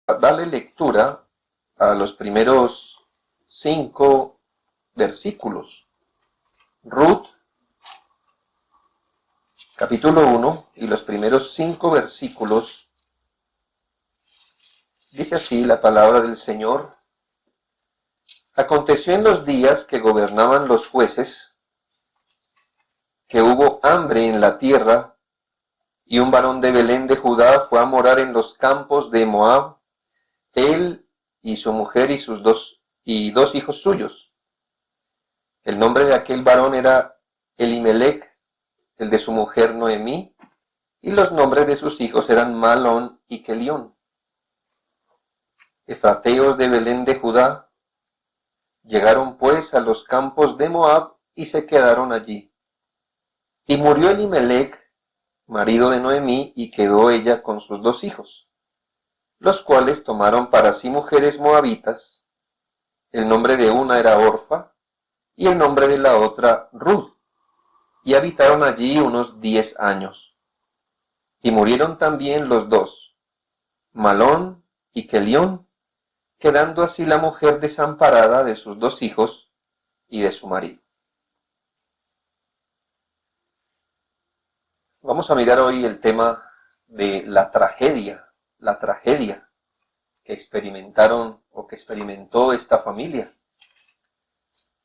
darle lectura a los primeros 5 versículos. Ruth, capítulo 1, y los primeros 5 versículos. Dice así la palabra del Señor. Aconteció en los días que gobernaban los jueces, que hubo hambre en la tierra, y un varón de Belén de Judá fue a morar en los campos de Moab, él y su mujer y sus dos hijos suyos. El nombre de aquel varón era Elimelech, el de su mujer Noemí, y los nombres de sus hijos eran Malón y Kelión. Efrateos de Belén de Judá llegaron pues a los campos de Moab y se quedaron allí. Y murió Elimelech, marido de Noemí, y quedó ella con sus 2 hijos, los cuales tomaron para sí mujeres moabitas. El nombre de una era Orfa, y el nombre de la otra Ruth, y habitaron allí unos 10 años. Y murieron también los 2, Malón y Kelión, quedando así la mujer desamparada de sus 2 hijos y de su marido. Vamos a mirar hoy el tema de la tragedia que experimentaron o que experimentó esta familia.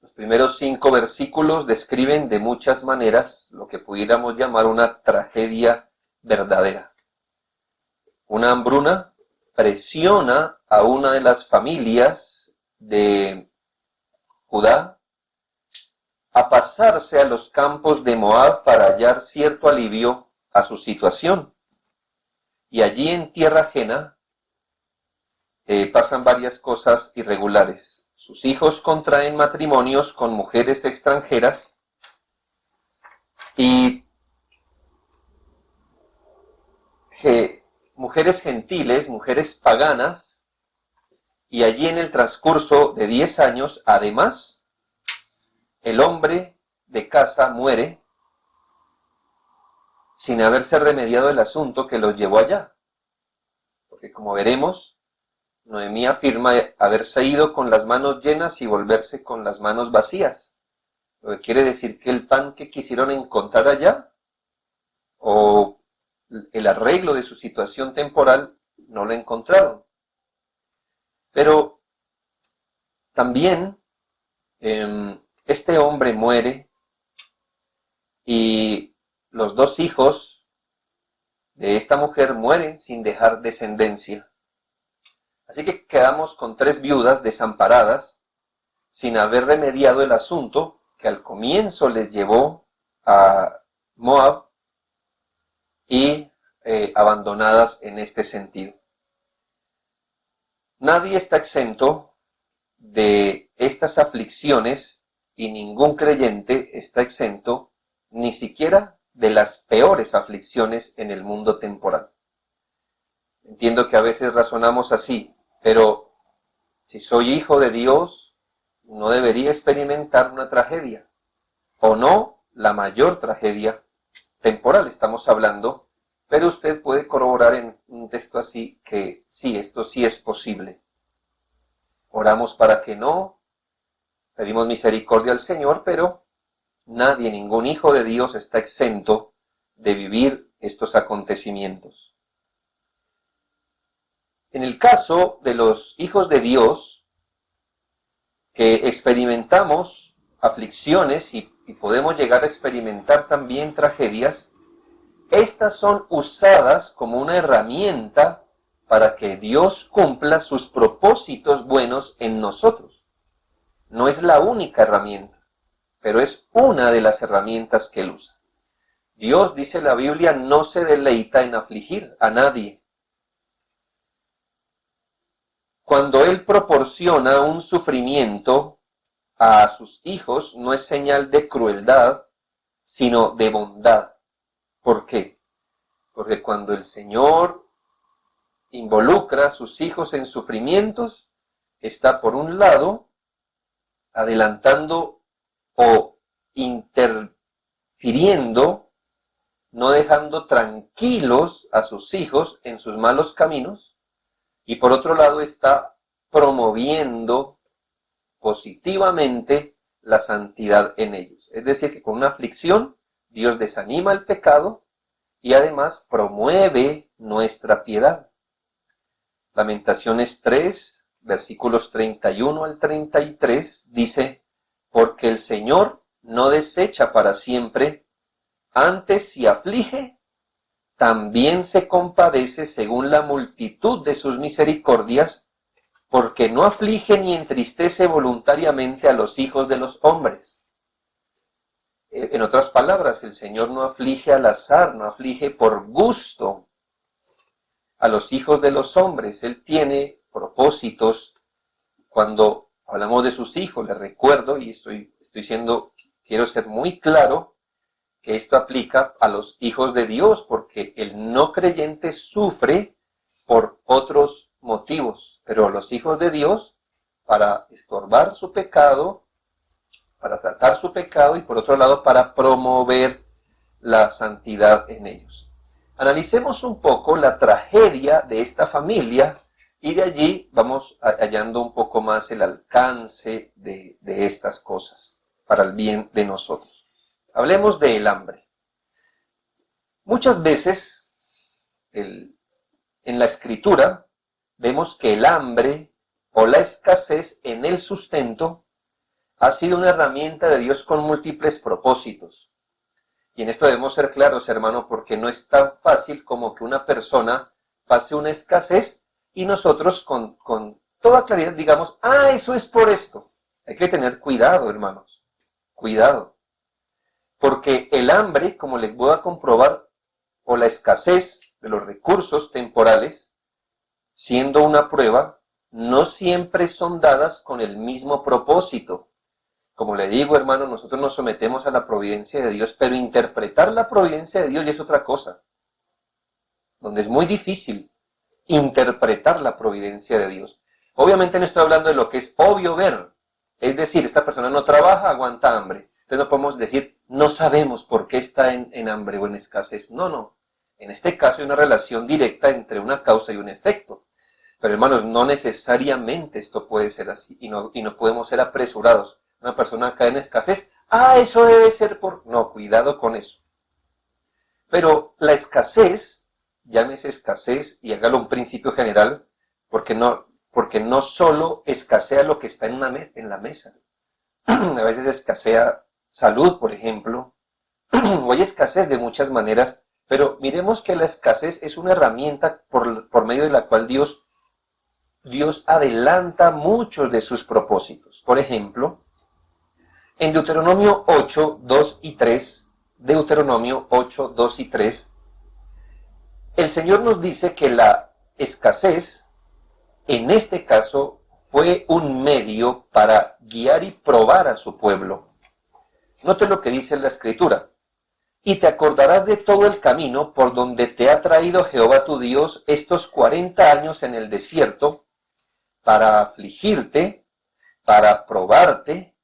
Los primeros 5 versículos describen de muchas maneras lo que pudiéramos llamar una tragedia verdadera. Una hambruna presiona a una de las familias de Judá a pasarse a los campos de Moab para hallar cierto alivio a su situación. Y allí en tierra ajena pasan varias cosas irregulares. Sus hijos contraen matrimonios con mujeres extranjeras y mujeres gentiles, mujeres paganas, y allí en el transcurso de 10 años, además, el hombre de casa muere sin haberse remediado el asunto que los llevó allá. Porque como veremos, Noemí afirma haberse ido con las manos llenas y volverse con las manos vacías. Lo que quiere decir que el pan que quisieron encontrar allá, o el arreglo de su situación temporal, no lo encontraron. Pero también este hombre muere y los 2 hijos de esta mujer mueren sin dejar descendencia. Así que quedamos con 3 viudas desamparadas, sin haber remediado el asunto que al comienzo les llevó a Moab y abandonadas en este sentido. Nadie está exento de estas aflicciones y ningún creyente está exento ni siquiera de las peores aflicciones en el mundo temporal. Entiendo que a veces razonamos así, pero si soy hijo de Dios, no debería experimentar una tragedia, o no la mayor tragedia temporal, estamos hablando, pero usted puede corroborar en un texto así que sí, esto sí es posible. Oramos para que no, pedimos misericordia al Señor, pero nadie, ningún hijo de Dios está exento de vivir estos acontecimientos. En el caso de los hijos de Dios, que experimentamos aflicciones y podemos llegar a experimentar también tragedias, estas son usadas como una herramienta para que Dios cumpla sus propósitos buenos en nosotros. No es la única herramienta, pero es una de las herramientas que Él usa. Dios, dice la Biblia, no se deleita en afligir a nadie. Cuando Él proporciona un sufrimiento a sus hijos, no es señal de crueldad, sino de bondad. ¿Por qué? Porque cuando el Señor involucra a sus hijos en sufrimientos, está por un lado adelantando o interfiriendo, no dejando tranquilos a sus hijos en sus malos caminos, y por otro lado está promoviendo positivamente la santidad en ellos. Es decir, que con una aflicción Dios desanima el pecado y además promueve nuestra piedad. Lamentaciones 3, versículos 31 al 33, dice: porque el Señor no desecha para siempre, antes si aflige, también se compadece según la multitud de sus misericordias, porque no aflige ni entristece voluntariamente a los hijos de los hombres. En otras palabras, el Señor no aflige al azar, no aflige por gusto a los hijos de los hombres. Él tiene propósitos. Cuando hablamos de sus hijos, les recuerdo, y quiero ser muy claro, que esto aplica a los hijos de Dios, porque el no creyente sufre por otros motivos, pero los hijos de Dios, para estorbar su pecado, para tratar su pecado y por otro lado para promover la santidad en ellos. Analicemos un poco la tragedia de esta familia y de allí vamos hallando un poco más el alcance de estas cosas para el bien de nosotros. Hablemos del hambre. Muchas veces en la Escritura vemos que el hambre o la escasez en el sustento ha sido una herramienta de Dios con múltiples propósitos. Y en esto debemos ser claros, hermano, porque no es tan fácil como que una persona pase una escasez y nosotros con toda claridad digamos: eso es por esto. Hay que tener cuidado, hermanos, cuidado. Porque el hambre, como les voy a comprobar, o la escasez de los recursos temporales, siendo una prueba, no siempre son dadas con el mismo propósito. Como le digo, hermano, nosotros nos sometemos a la providencia de Dios, pero interpretar la providencia de Dios ya es otra cosa, donde es muy difícil interpretar la providencia de Dios. Obviamente no estoy hablando de lo que es obvio ver, es decir, esta persona no trabaja, aguanta hambre. Entonces no podemos decir, no sabemos por qué está en hambre o en escasez. No. En este caso hay una relación directa entre una causa y un efecto. Pero hermanos, no necesariamente esto puede ser así y no podemos ser apresurados. Una persona cae en escasez, eso debe ser por... No, cuidado con eso. Pero la escasez, llámese escasez y hágalo un principio general, porque no solo escasea lo que está en la mesa. A veces escasea salud, por ejemplo, o hay escasez de muchas maneras, pero miremos que la escasez es una herramienta por medio de la cual Dios adelanta muchos de sus propósitos. Por ejemplo, en Deuteronomio 8, 2 y 3, Deuteronomio 8, 2 y 3, el Señor nos dice que la escasez, en este caso, fue un medio para guiar y probar a su pueblo. Note lo que dice la Escritura. Y te acordarás de todo el camino por donde te ha traído Jehová tu Dios estos 40 años en el desierto, para afligirte, para probarte,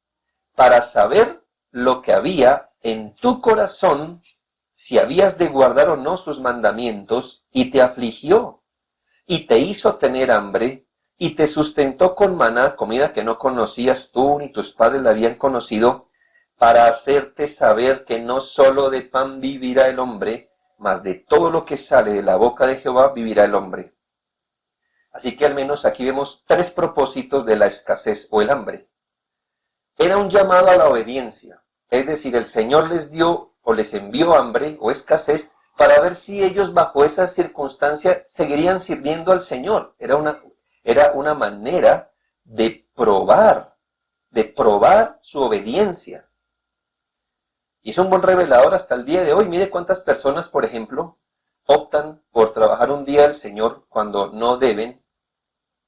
para saber lo que había en tu corazón, si habías de guardar o no sus mandamientos, y te afligió, y te hizo tener hambre, y te sustentó con maná, comida que no conocías tú ni tus padres la habían conocido, para hacerte saber que no solo de pan vivirá el hombre, mas de todo lo que sale de la boca de Jehová vivirá el hombre. Así que al menos aquí vemos 3 propósitos de la escasez o el hambre. Era un llamado a la obediencia, es decir, el Señor les dio o les envió hambre o escasez para ver si ellos bajo esa circunstancia seguirían sirviendo al Señor. Era una manera de probar su obediencia. Y es un buen revelador hasta el día de hoy. Mire cuántas personas, por ejemplo, optan por trabajar un día al Señor cuando no deben,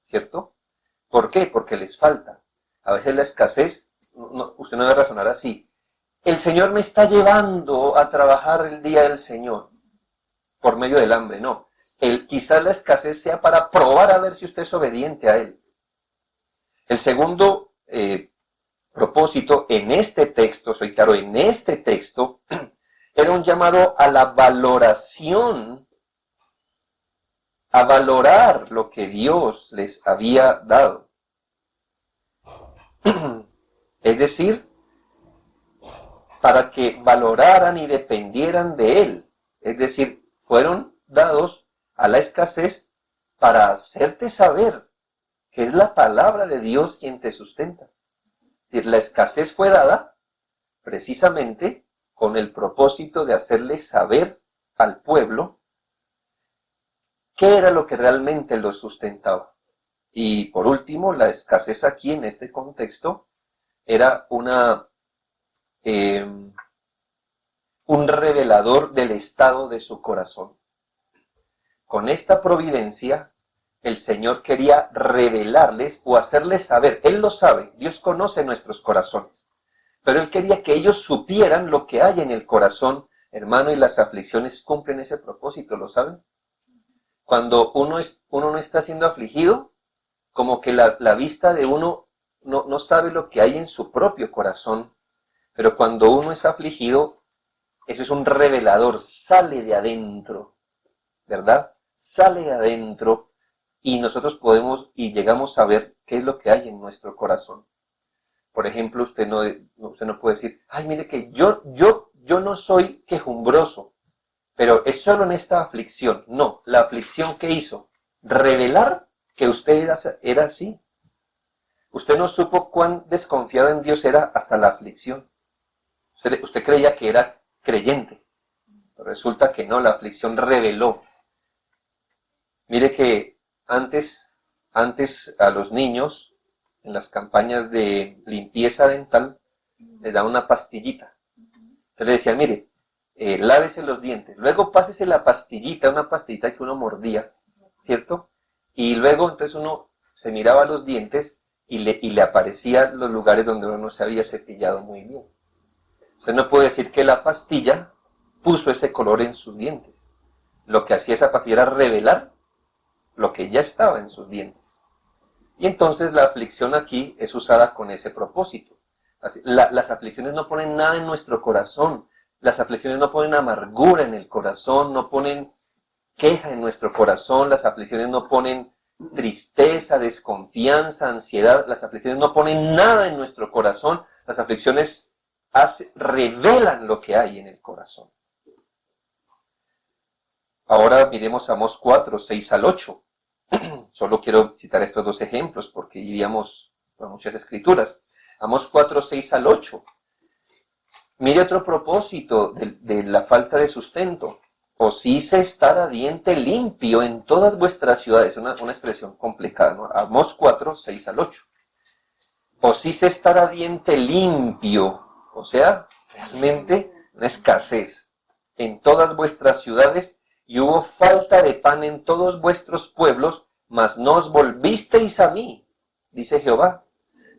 ¿cierto? ¿Por qué? Porque les falta. A veces la escasez, usted no debe razonar así. El Señor me está llevando a trabajar el día del Señor por medio del hambre, no. Quizás la escasez sea para probar a ver si usted es obediente a Él. El segundo propósito en este texto, soy claro, en este texto, era un llamado a la valoración a valorar lo que Dios les había dado. Es decir, para que valoraran y dependieran de Él. Es decir, fueron dados a la escasez para hacerte saber que es la palabra de Dios quien te sustenta. Es decir, la escasez fue dada precisamente con el propósito de hacerle saber al pueblo qué era lo que realmente lo sustentaba. Y por último, la escasez aquí en este contexto era un revelador del estado de su corazón. Con esta providencia, el Señor quería revelarles o hacerles saber. Él lo sabe, Dios conoce nuestros corazones. Pero Él quería que ellos supieran lo que hay en el corazón, hermano, y las aflicciones cumplen ese propósito, ¿lo saben? Cuando uno no está siendo afligido, como que la vista de uno no sabe lo que hay en su propio corazón. Pero cuando uno es afligido, eso es un revelador, sale de adentro, ¿verdad? Sale de adentro y nosotros podemos y llegamos a ver qué es lo que hay en nuestro corazón. Por ejemplo, usted no puede decir, ay, mire que yo no soy quejumbroso, pero es solo en esta aflicción. No, la aflicción que hizo, revelar que usted era así. Usted no supo cuán desconfiado en Dios era hasta la aflicción. Usted creía que era creyente, pero resulta que no, la aflicción reveló. Mire que antes a los niños, en las campañas de limpieza dental, les daban una pastillita. Entonces le decían, mire, lávese los dientes, luego pásese la pastillita, una pastillita que uno mordía, ¿cierto? Y luego entonces uno se miraba los dientes y le aparecían los lugares donde uno no se había cepillado muy bien. Usted no puede decir que la pastilla puso ese color en sus dientes. Lo que hacía esa pastilla era revelar lo que ya estaba en sus dientes. Y entonces la aflicción aquí es usada con ese propósito. Las aflicciones no ponen nada en nuestro corazón. Las aflicciones no ponen amargura en el corazón, no ponen queja en nuestro corazón. Las aflicciones no ponen tristeza, desconfianza, ansiedad. Las aflicciones no ponen nada en nuestro corazón. Las aflicciones revelan lo que hay en el corazón. Ahora miremos Amós 4, 6 al 8. Solo quiero citar estos dos ejemplos porque iríamos por muchas escrituras. Amós 4, 6 al 8. Mire otro propósito de la falta de sustento. Os hice estar a diente limpio en todas vuestras ciudades. Una expresión complicada, ¿no? Amós 4, 6 al 8. Os hice estar a diente limpio. O sea, realmente una escasez en todas vuestras ciudades y hubo falta de pan en todos vuestros pueblos, mas no os volvisteis a mí, dice Jehová.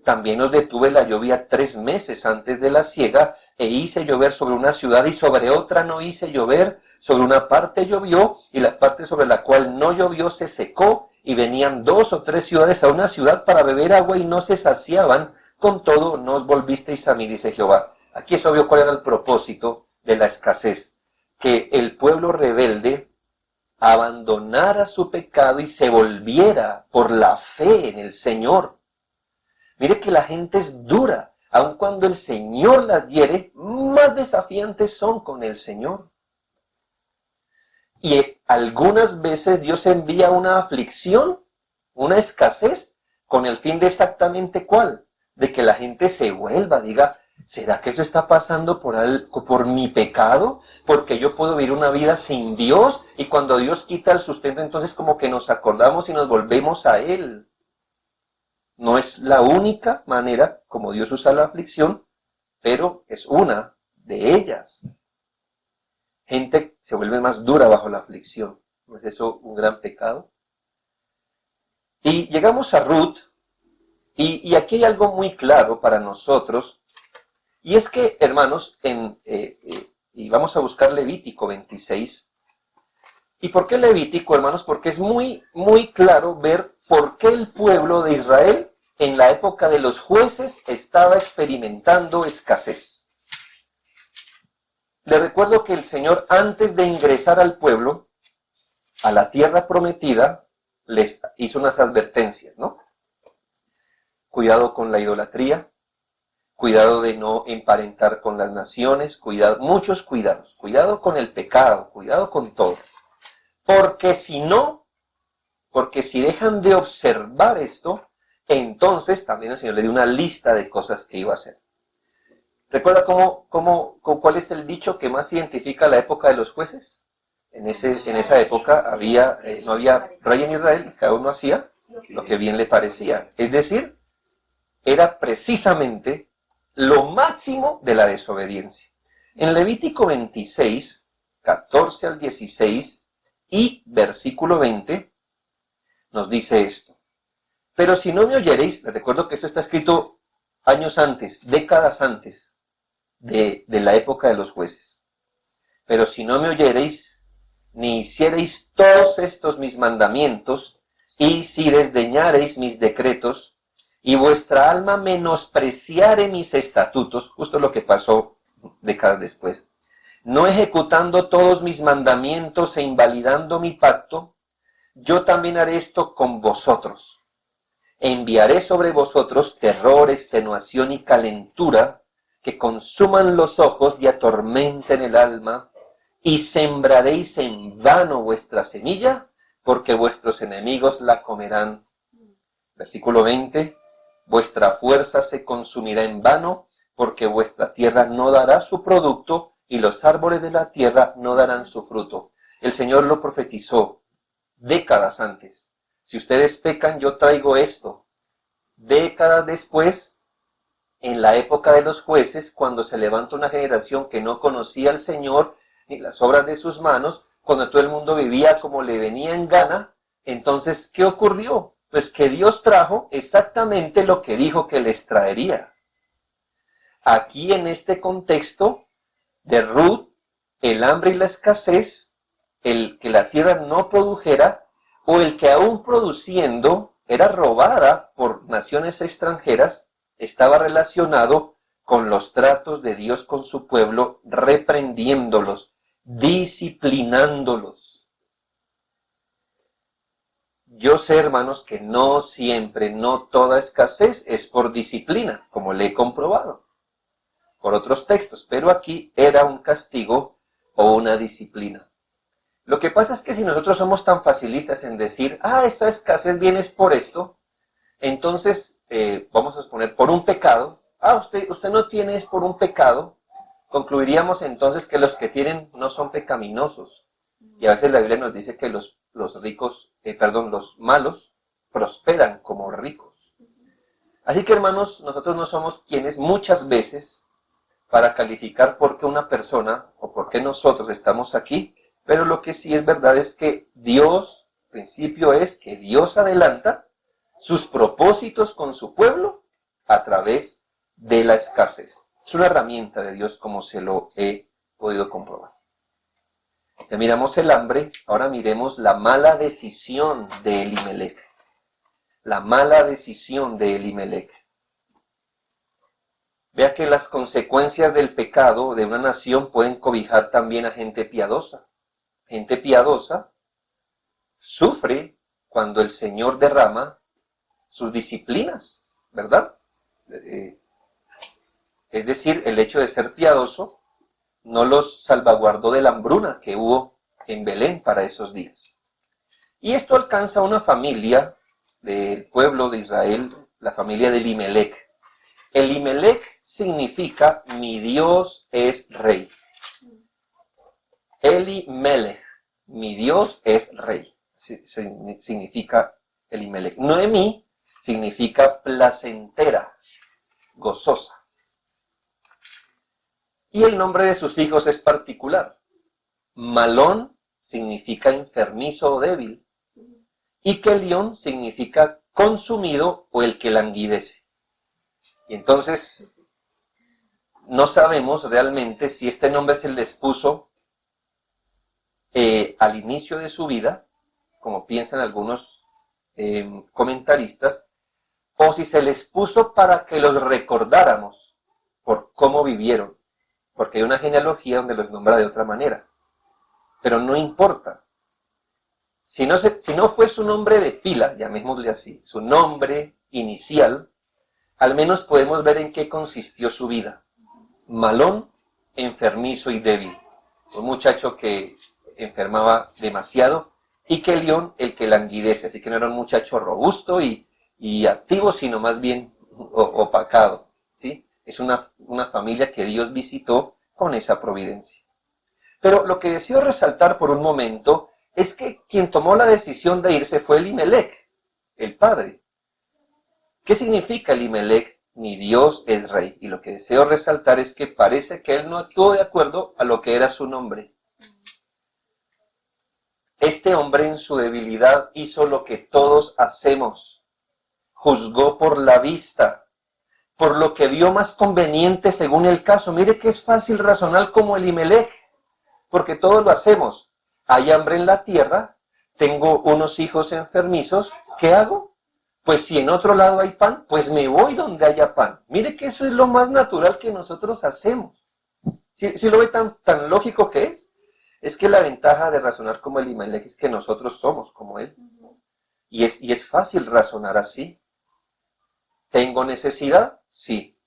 También os detuve la lluvia 3 meses antes de la siega, e hice llover sobre una ciudad y sobre otra no hice llover. Sobre una parte llovió, y la parte sobre la cual no llovió se secó, y venían 2 o 3 ciudades a una ciudad para beber agua y no se saciaban. Con todo, no os volvisteis a mí, dice Jehová. Aquí es obvio cuál era el propósito de la escasez. Que el pueblo rebelde abandonara su pecado y se volviera por la fe en el Señor. Mire que la gente es dura, aun cuando el Señor las hiere, más desafiantes son con el Señor. Y algunas veces Dios envía una aflicción, una escasez, con el fin de exactamente ¿cuál? De que la gente se vuelva, diga, ¿será que eso está pasando por mi pecado? Porque yo puedo vivir una vida sin Dios y cuando Dios quita el sustento, entonces como que nos acordamos y nos volvemos a Él. No es la única manera como Dios usa la aflicción, pero es una de ellas. Gente se vuelve más dura bajo la aflicción. ¿No es eso un gran pecado? Y llegamos a Ruth, y aquí hay algo muy claro para nosotros, y es que, hermanos, y vamos a buscar Levítico 26. ¿Y por qué Levítico, hermanos? Porque es muy, muy claro ver por qué el pueblo de Israel en la época de los jueces estaba experimentando escasez. Le recuerdo que el Señor, antes de ingresar al pueblo, a la tierra prometida, les hizo unas advertencias, ¿no? Cuidado con la idolatría, cuidado de no emparentar con las naciones, cuidado, muchos cuidados, cuidado con el pecado, cuidado con todo. Porque si no, porque si dejan de observar esto, entonces también el Señor le dio una lista de cosas que iba a hacer. ¿Recuerda cuál es el dicho que más identifica la época de los jueces? En esa época no había rey en Israel y cada uno hacía lo que bien le parecía. Es decir, era precisamente lo máximo de la desobediencia. En Levítico 26, 14 al 16 y versículo 20, nos dice esto. Pero si no me oyereis, les recuerdo que esto está escrito años antes, décadas antes de la época de los jueces. Pero si no me oyereis, ni hiciereis todos estos mis mandamientos, y si desdeñareis mis decretos, y vuestra alma menospreciare mis estatutos, justo lo que pasó décadas después, no ejecutando todos mis mandamientos e invalidando mi pacto, yo también haré esto con vosotros. Enviaré sobre vosotros terror, extenuación y calentura, que consuman los ojos y atormenten el alma, y sembraréis en vano vuestra semilla, porque vuestros enemigos la comerán. Versículo 20, vuestra fuerza se consumirá en vano, porque vuestra tierra no dará su producto, y los árboles de la tierra no darán su fruto. El Señor lo profetizó décadas antes. Si ustedes pecan, yo traigo esto. Décadas después, en la época de los jueces, cuando se levanta una generación que no conocía al Señor ni las obras de sus manos, cuando todo el mundo vivía como le venía en gana, entonces, ¿qué ocurrió? Pues que Dios trajo exactamente lo que dijo que les traería. Aquí en este contexto de Ruth, el hambre y la escasez, el que la tierra no produjera, o el que aún produciendo era robada por naciones extranjeras, estaba relacionado con los tratos de Dios con su pueblo, reprendiéndolos, disciplinándolos. Yo sé, hermanos, que no siempre, no toda escasez es por disciplina, como le he comprobado por otros textos, pero aquí era un castigo o una disciplina. Lo que pasa es que si nosotros somos tan facilistas en decir, esta escasez viene por esto, entonces, vamos a exponer, por un pecado, usted no tiene es por un pecado, concluiríamos entonces que los que tienen no son pecaminosos. Y a veces la Biblia nos dice que los malos prosperan como ricos. Así que, hermanos, nosotros no somos quienes muchas veces para calificar por qué una persona o por qué nosotros estamos aquí, pero lo que sí es verdad es que Dios, el principio es que Dios adelanta sus propósitos con su pueblo a través de la escasez. Es una herramienta de Dios como se lo he podido comprobar. Ya miramos el hambre, ahora miremos la mala decisión de Elimelech. La mala decisión de Elimelech. Vea que las consecuencias del pecado de una nación pueden cobijar también a gente piadosa. Gente piadosa sufre cuando el Señor derrama sus disciplinas, ¿verdad? Es decir, el hecho de ser piadoso no los salvaguardó de la hambruna que hubo en Belén para esos días. Y esto alcanza a una familia del pueblo de Israel, la familia de Elimelech. Elimelech significa mi Dios es rey. Elimelech, mi Dios es rey, significa Elimelech. Noemí significa placentera, gozosa. Y el nombre de sus hijos es particular. Malón significa enfermizo o débil. Y Kelión significa consumido o el que languidece. Y entonces no sabemos realmente si este nombre se les puso al inicio de su vida, como piensan algunos comentaristas, o si se les puso para que los recordáramos por cómo vivieron, porque hay una genealogía donde los nombra de otra manera. Pero no importa. Si no fue su nombre de pila, llamémosle así, su nombre inicial, al menos podemos ver en qué consistió su vida. Malón, enfermizo y débil. Un muchacho que enfermaba demasiado, y que León, el que languidece. Así que no era un muchacho robusto y activo, sino más bien opacado. ¿Sí? Es una familia que Dios visitó con esa providencia. Pero lo que deseo resaltar por un momento es que quien tomó la decisión de irse fue Elimelec, el padre. ¿Qué significa Elimelec? Mi Dios es rey. Y lo que deseo resaltar es que parece que él no actuó de acuerdo a lo que era su nombre. Este hombre en su debilidad hizo lo que todos hacemos. Juzgó por la vista, por lo que vio más conveniente según el caso. Mire que es fácil razonar como Elimelec, porque todos lo hacemos. Hay hambre en la tierra, tengo unos hijos enfermizos, ¿qué hago? Pues si en otro lado hay pan, pues me voy donde haya pan. Mire que eso es lo más natural que nosotros hacemos. ¿Sí lo ve tan lógico que es? Es que la ventaja de razonar como Elimelec es que nosotros somos como él. Y es fácil razonar así. ¿Tengo necesidad? Sí.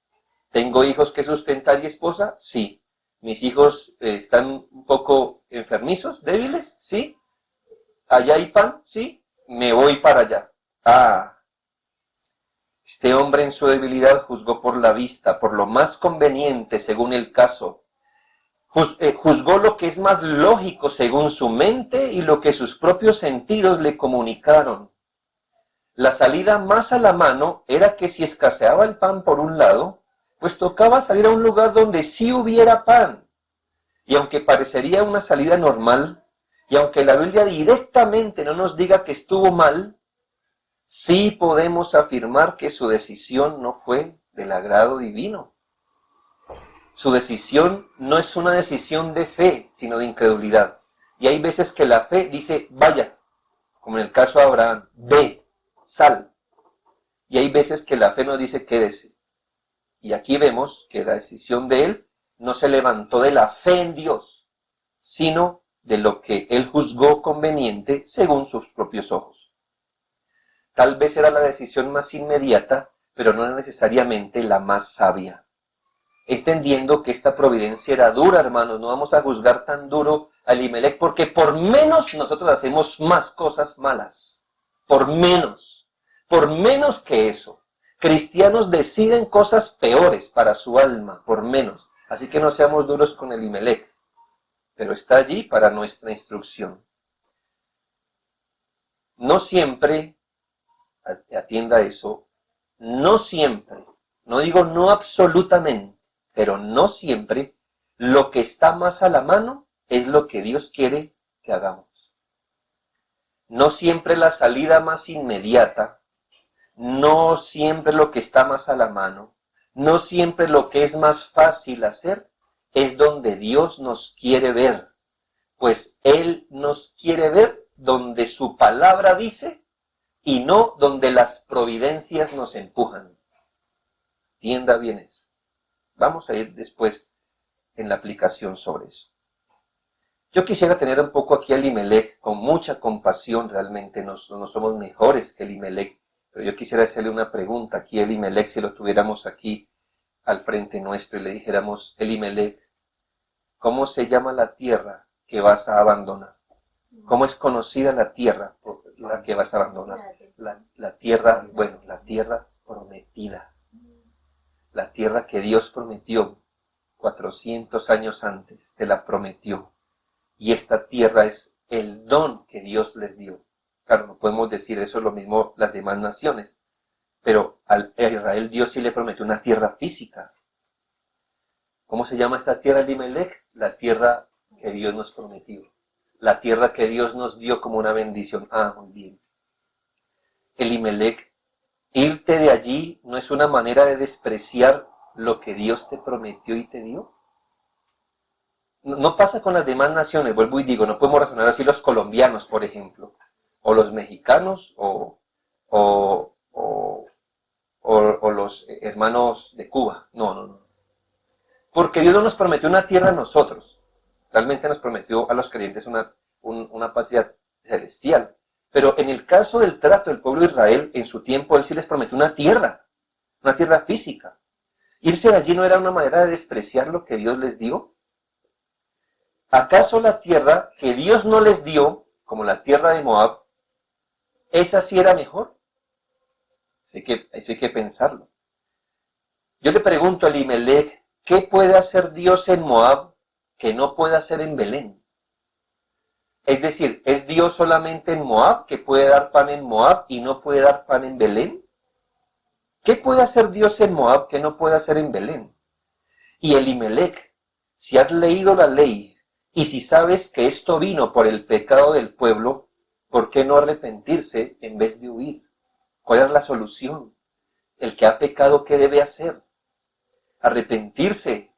¿Tengo hijos que sustentar y esposa? Sí. ¿Mis hijos están un poco enfermizos, débiles? Sí. ¿Allá hay pan? Sí. Me voy para allá. Este hombre en su debilidad juzgó por la vista, por lo más conveniente según el caso. Juzgó lo que es más lógico según su mente y lo que sus propios sentidos le comunicaron. La salida más a la mano era que si escaseaba el pan por un lado, pues tocaba salir a un lugar donde sí hubiera pan. Y aunque parecería una salida normal, y aunque la Biblia directamente no nos diga que estuvo mal, sí podemos afirmar que su decisión no fue del agrado divino. Su decisión no es una decisión de fe, sino de incredulidad. Y hay veces que la fe dice, vaya, como en el caso de Abraham, ve, sal. Y hay veces que la fe nos dice, quédese. Y aquí vemos que la decisión de él no se levantó de la fe en Dios, sino de lo que él juzgó conveniente según sus propios ojos. Tal vez era la decisión más inmediata, pero no necesariamente la más sabia. Entendiendo que esta providencia era dura, hermanos, no vamos a juzgar tan duro a Elimelec, porque por menos nosotros hacemos más cosas malas. Por menos que eso. Cristianos deciden cosas peores para su alma, por menos. Así que no seamos duros con Elimelec, pero está allí para nuestra instrucción. No siempre, atienda eso, no siempre, no digo no absolutamente, pero no siempre lo que está más a la mano es lo que Dios quiere que hagamos. No siempre la salida más inmediata, no siempre lo que está más a la mano, no siempre lo que es más fácil hacer es donde Dios nos quiere ver, pues Él nos quiere ver donde su palabra dice y no donde las providencias nos empujan. Entienda bien eso. Vamos a ir después en la aplicación sobre eso. Yo quisiera tener un poco aquí a Elimelec con mucha compasión, realmente no somos mejores que Elimelec, pero yo quisiera hacerle una pregunta aquí a Elimelec, si lo tuviéramos aquí al frente nuestro y le dijéramos, Elimelec, ¿cómo se llama la tierra que vas a abandonar? ¿Cómo es conocida la tierra por la que vas a abandonar? La tierra, bueno, la tierra prometida. La tierra que Dios prometió 400 años antes, te la prometió. Y esta tierra es el don que Dios les dio. Claro, no podemos decir eso lo mismo las demás naciones, pero a Israel Dios sí le prometió una tierra física. ¿Cómo se llama esta tierra, Elimelec? La tierra que Dios nos prometió. La tierra que Dios nos dio como una bendición. Muy bien. Elimelec, irte de allí no es una manera de despreciar lo que Dios te prometió y te dio. No pasa con las demás naciones, vuelvo y digo, no podemos razonar así los colombianos, por ejemplo, o los mexicanos, o los hermanos de Cuba. No. Porque Dios no nos prometió una tierra a nosotros. Realmente nos prometió a los creyentes una patria celestial. Pero en el caso del trato del pueblo de Israel, en su tiempo Él sí les prometió una tierra física. ¿Irse de allí no era una manera de despreciar lo que Dios les dio? ¿Acaso la tierra que Dios no les dio, como la tierra de Moab, esa sí era mejor? Eso hay que pensarlo. Yo le pregunto a Elimelech, ¿qué puede hacer Dios en Moab que no puede hacer en Belén? Es decir, ¿es Dios solamente en Moab, que puede dar pan en Moab y no puede dar pan en Belén? ¿Qué puede hacer Dios en Moab que no puede hacer en Belén? Y Elimelech, si has leído la ley y si sabes que esto vino por el pecado del pueblo, ¿por qué no arrepentirse en vez de huir? ¿Cuál es la solución? El que ha pecado, ¿qué debe hacer? Arrepentirse,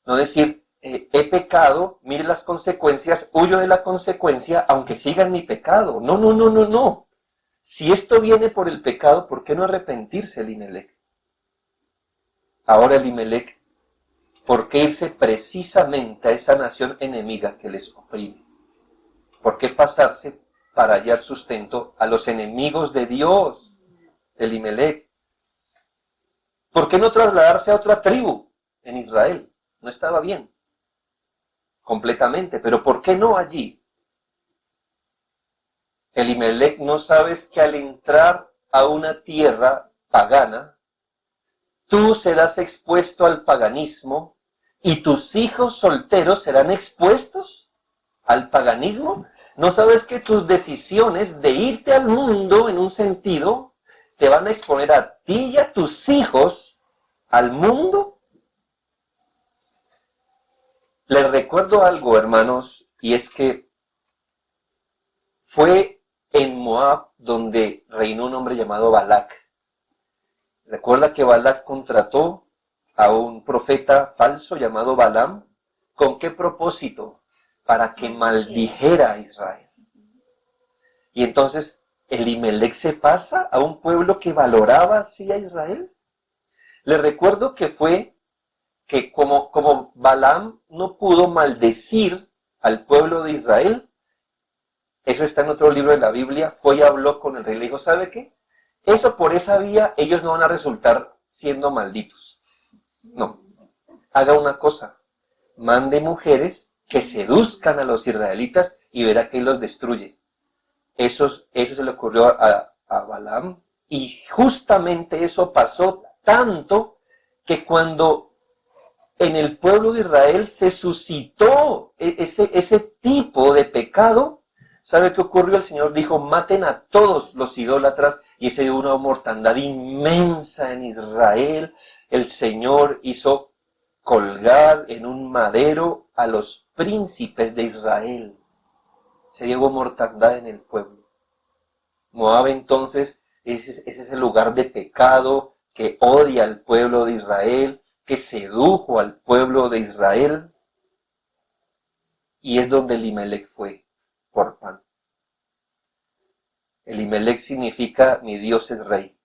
no decir, he pecado, mire las consecuencias, huyo de la consecuencia, aunque siga en mi pecado. No, no, no, no, no. Si esto viene por el pecado, ¿por qué no arrepentirse, Elimelech? Ahora Elimelech, ¿por qué irse precisamente a esa nación enemiga que les oprime? ¿Por qué pasarse para hallar sustento a los enemigos de Dios, Elimelech? ¿Por qué no trasladarse a otra tribu en Israel? No estaba bien, completamente, pero ¿por qué no allí? Elimelech, ¿no sabes que al entrar a una tierra pagana, tú serás expuesto al paganismo y tus hijos solteros serán expuestos al paganismo? ¿No sabes que tus decisiones de irte al mundo, en un sentido, te van a exponer a ti y a tus hijos al mundo? Les recuerdo algo, hermanos, y es que fue en Moab donde reinó un hombre llamado Balac. Recuerda que Balac contrató a un profeta falso llamado Balaam. ¿Con qué propósito? Para que maldijera a Israel. Y entonces Elimelech se pasa a un pueblo que valoraba así a Israel. Les recuerdo que fue que como Balaam no pudo maldecir al pueblo de Israel, eso está en otro libro de la Biblia, fue y habló con el rey y le dijo, ¿sabe qué? Eso por esa vía ellos no van a resultar siendo malditos. No, haga una cosa, mande mujeres que seduzcan a los israelitas y verá que él los destruye. Eso se le ocurrió a Balaam y justamente eso pasó tanto que cuando en el pueblo de Israel se suscitó ese tipo de pecado, ¿sabe qué ocurrió? El Señor dijo, maten a todos los idólatras, y ese dio una mortandad inmensa en Israel. El Señor hizo colgar en un madero a los príncipes de Israel. Se llevó mortandad en el pueblo. Moab entonces ese es el lugar de pecado que odia al pueblo de Israel, que sedujo al pueblo de Israel, y es donde Elimelech fue por pan. Elimelech significa mi Dios es rey.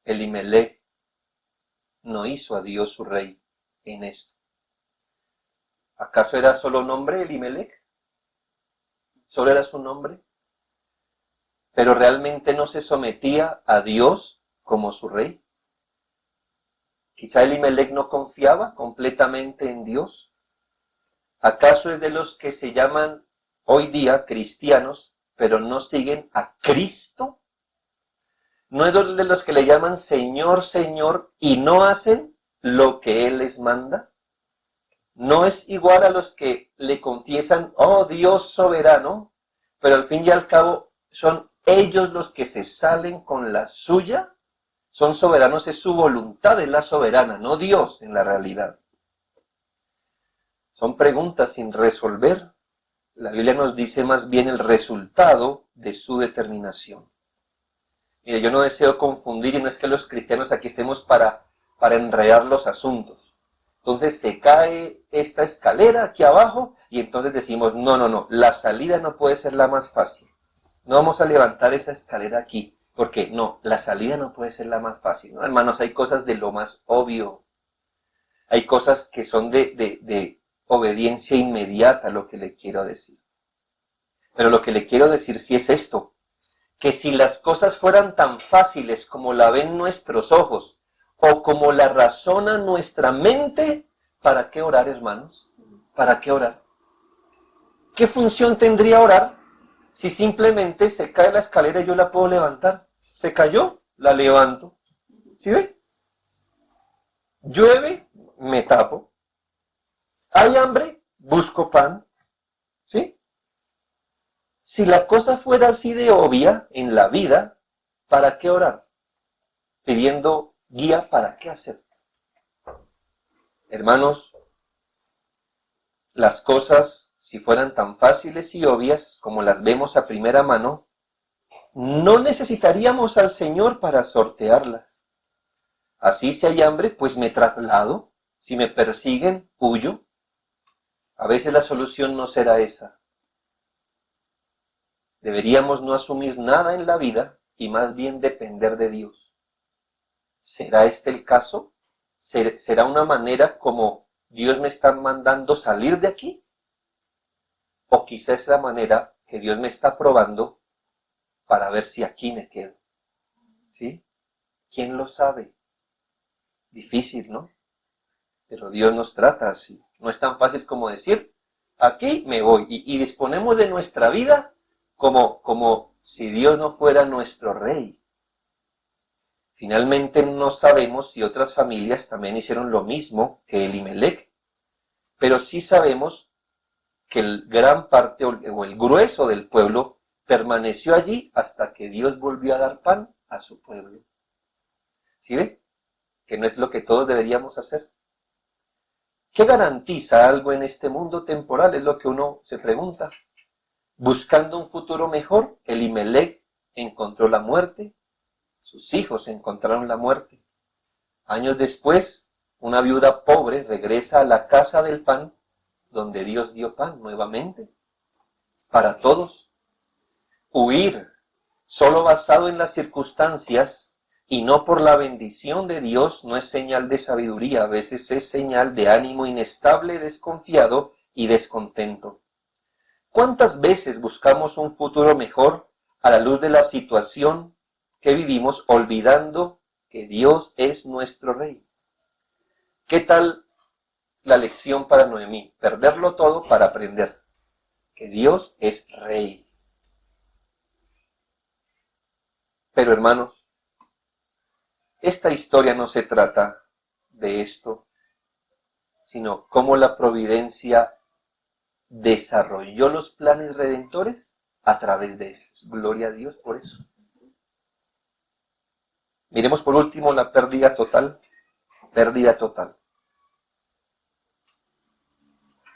Elimelech no hizo a Dios su rey en esto. ¿Acaso era solo nombre Elimelech? ¿Solo era su nombre? ¿Pero realmente no se sometía a Dios como su rey? Quizá Elimelech no confiaba completamente en Dios. ¿Acaso es de los que se llaman hoy día cristianos, pero no siguen a Cristo? ¿No es de los que le llaman Señor, Señor y no hacen lo que Él les manda? ¿No es igual a los que le confiesan, oh Dios soberano, pero al fin y al cabo son ellos los que se salen con la suya? Son soberanos, es su voluntad, es la soberana, no Dios en la realidad. Son preguntas sin resolver. La Biblia nos dice más bien el resultado de su determinación. Mire, yo no deseo confundir, y no es que los cristianos aquí estemos para enredar los asuntos. Entonces se cae esta escalera aquí abajo y entonces decimos, no, no, no, la salida no puede ser la más fácil. No vamos a levantar esa escalera aquí, porque no, la salida no puede ser la más fácil. ¿No? Hermanos, hay cosas de lo más obvio. Hay cosas que son de obediencia inmediata, lo que le quiero decir. Pero lo que le quiero decir sí es esto, que si las cosas fueran tan fáciles como la ven nuestros ojos, o como la razona nuestra mente, ¿para qué orar, hermanos? ¿Para qué orar? ¿Qué función tendría orar si simplemente se cae la escalera y yo la puedo levantar? Se cayó, la levanto. ¿Sí ve? Llueve, me tapo. Hay hambre, busco pan. ¿Sí? Si la cosa fuera así de obvia en la vida, ¿para qué orar? Pidiendo guía para qué hacer. Hermanos, las cosas, si fueran tan fáciles y obvias como las vemos a primera mano, no necesitaríamos al Señor para sortearlas. Así si hay hambre, pues me traslado. Si me persiguen, huyo. A veces la solución no será esa. Deberíamos no asumir nada en la vida y más bien depender de Dios. ¿Será este el caso? ¿Será una manera como Dios me está mandando salir de aquí? ¿O quizás es la manera que Dios me está probando para ver si aquí me quedo? ¿Sí? ¿Quién lo sabe? Difícil, ¿no? Pero Dios nos trata así. No es tan fácil como decir, aquí me voy. Y disponemos de nuestra vida como si Dios no fuera nuestro rey. Finalmente no sabemos si otras familias también hicieron lo mismo que Elimelec, pero sí sabemos que el gran parte o el grueso del pueblo permaneció allí hasta que Dios volvió a dar pan a su pueblo. ¿Sí ve? Que no es lo que todos deberíamos hacer. ¿Qué garantiza algo en este mundo temporal? Es lo que uno se pregunta. Buscando un futuro mejor, Elimelec encontró la muerte, sus hijos encontraron la muerte. Años después, una viuda pobre regresa a la casa del pan, donde Dios dio pan nuevamente, para todos. Huir, solo basado en las circunstancias y no por la bendición de Dios, no es señal de sabiduría, a veces es señal de ánimo inestable, desconfiado y descontento. ¿Cuántas veces buscamos un futuro mejor a la luz de la situación que vivimos, olvidando que Dios es nuestro Rey? ¿Qué tal la lección para Noemí? Perderlo todo para aprender que Dios es Rey. Pero hermanos, esta historia no se trata de esto, sino cómo la providencia desarrolló los planes redentores a través de eso. Gloria a Dios por eso. Miremos por último la pérdida total. Pérdida total.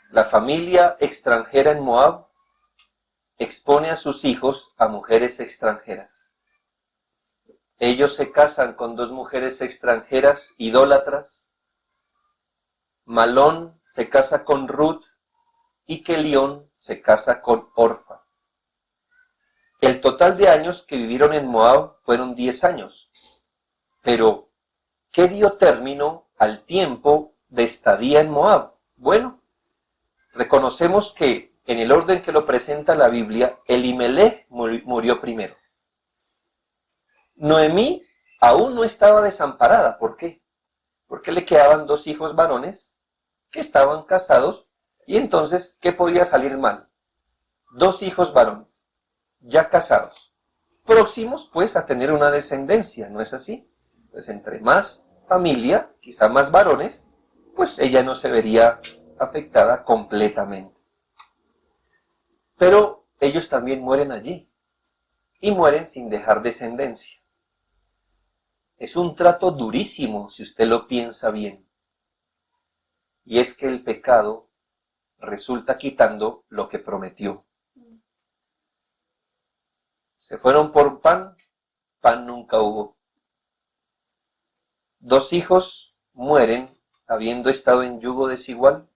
La familia extranjera en Moab expone a sus hijos a mujeres extranjeras. Ellos se casan con dos mujeres extranjeras idólatras. Malón se casa con Ruth y Kelión se casa con Orfa. El total de años que vivieron en Moab fueron 10 años. Pero, ¿qué dio término al tiempo de estadía en Moab? Bueno, reconocemos que en el orden que lo presenta la Biblia, Elimelec murió primero. Noemí aún no estaba desamparada. ¿Por qué? Porque le quedaban dos hijos varones que estaban casados y entonces, ¿qué podía salir mal? Dos hijos varones, ya casados, próximos pues a tener una descendencia, ¿no es así? Pues entre más familia, quizá más varones, pues ella no se vería afectada completamente. Pero ellos también mueren allí y mueren sin dejar descendencia. Es un trato durísimo si usted lo piensa bien. Y es que el pecado resulta quitando lo que prometió. Se fueron por pan, pan nunca hubo. Dos hijos mueren habiendo estado en yugo desigual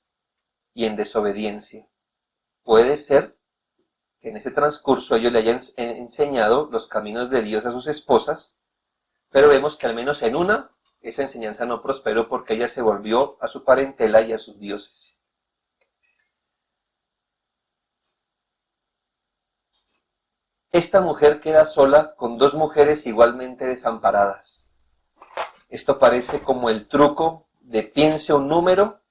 y en desobediencia. Puede ser que en ese transcurso ellos le hayan enseñado los caminos de Dios a sus esposas, pero vemos que al menos en una, esa enseñanza no prosperó porque ella se volvió a su parentela y a sus dioses. esta mujer queda sola con dos mujeres igualmente desamparadas. Esto parece como el truco de piense un número,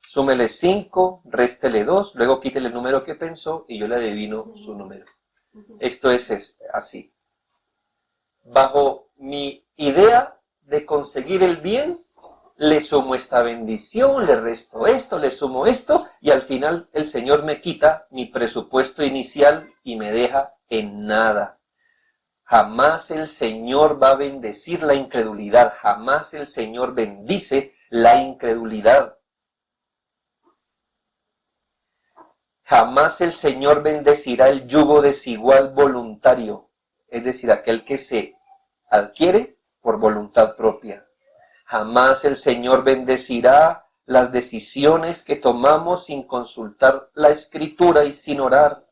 súmele 5, réstele 2, luego quítele el número que pensó y yo le adivino su número. Esto es así. Bajo mi idea de conseguir el bien, le sumo esta bendición, le resto esto, le sumo esto, y al final el Señor me quita mi presupuesto inicial y me deja en nada. Jamás el Señor va a bendecir la incredulidad, jamás el Señor bendice la incredulidad. Jamás el Señor bendecirá el yugo desigual voluntario, es decir, aquel que se adquiere por voluntad propia. Jamás el Señor bendecirá las decisiones que tomamos sin consultar la Escritura y sin orar.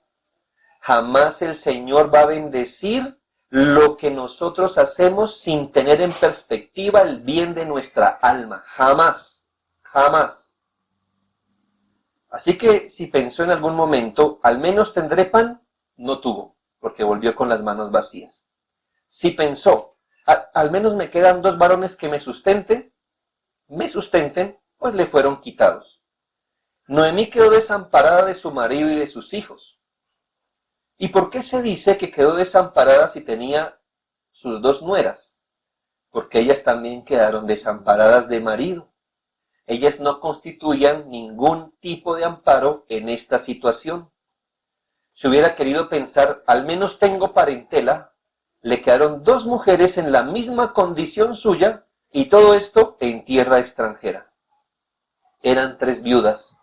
Jamás el Señor va a bendecir lo que nosotros hacemos sin tener en perspectiva el bien de nuestra alma. Jamás, jamás. Así que si pensó en algún momento, al menos tendré pan, no tuvo, porque volvió con las manos vacías. Si pensó, al menos me quedan 2 varones que me sustenten, pues le fueron quitados. Noemí quedó desamparada de su marido y de sus hijos. ¿Y por qué se dice que quedó desamparada si tenía sus 2 nueras? Porque ellas también quedaron desamparadas de marido. Ellas no constituían ningún tipo de amparo en esta situación. Si hubiera querido pensar, al menos tengo parentela, le quedaron 2 mujeres en la misma condición suya y todo esto en tierra extranjera. Eran 3 viudas.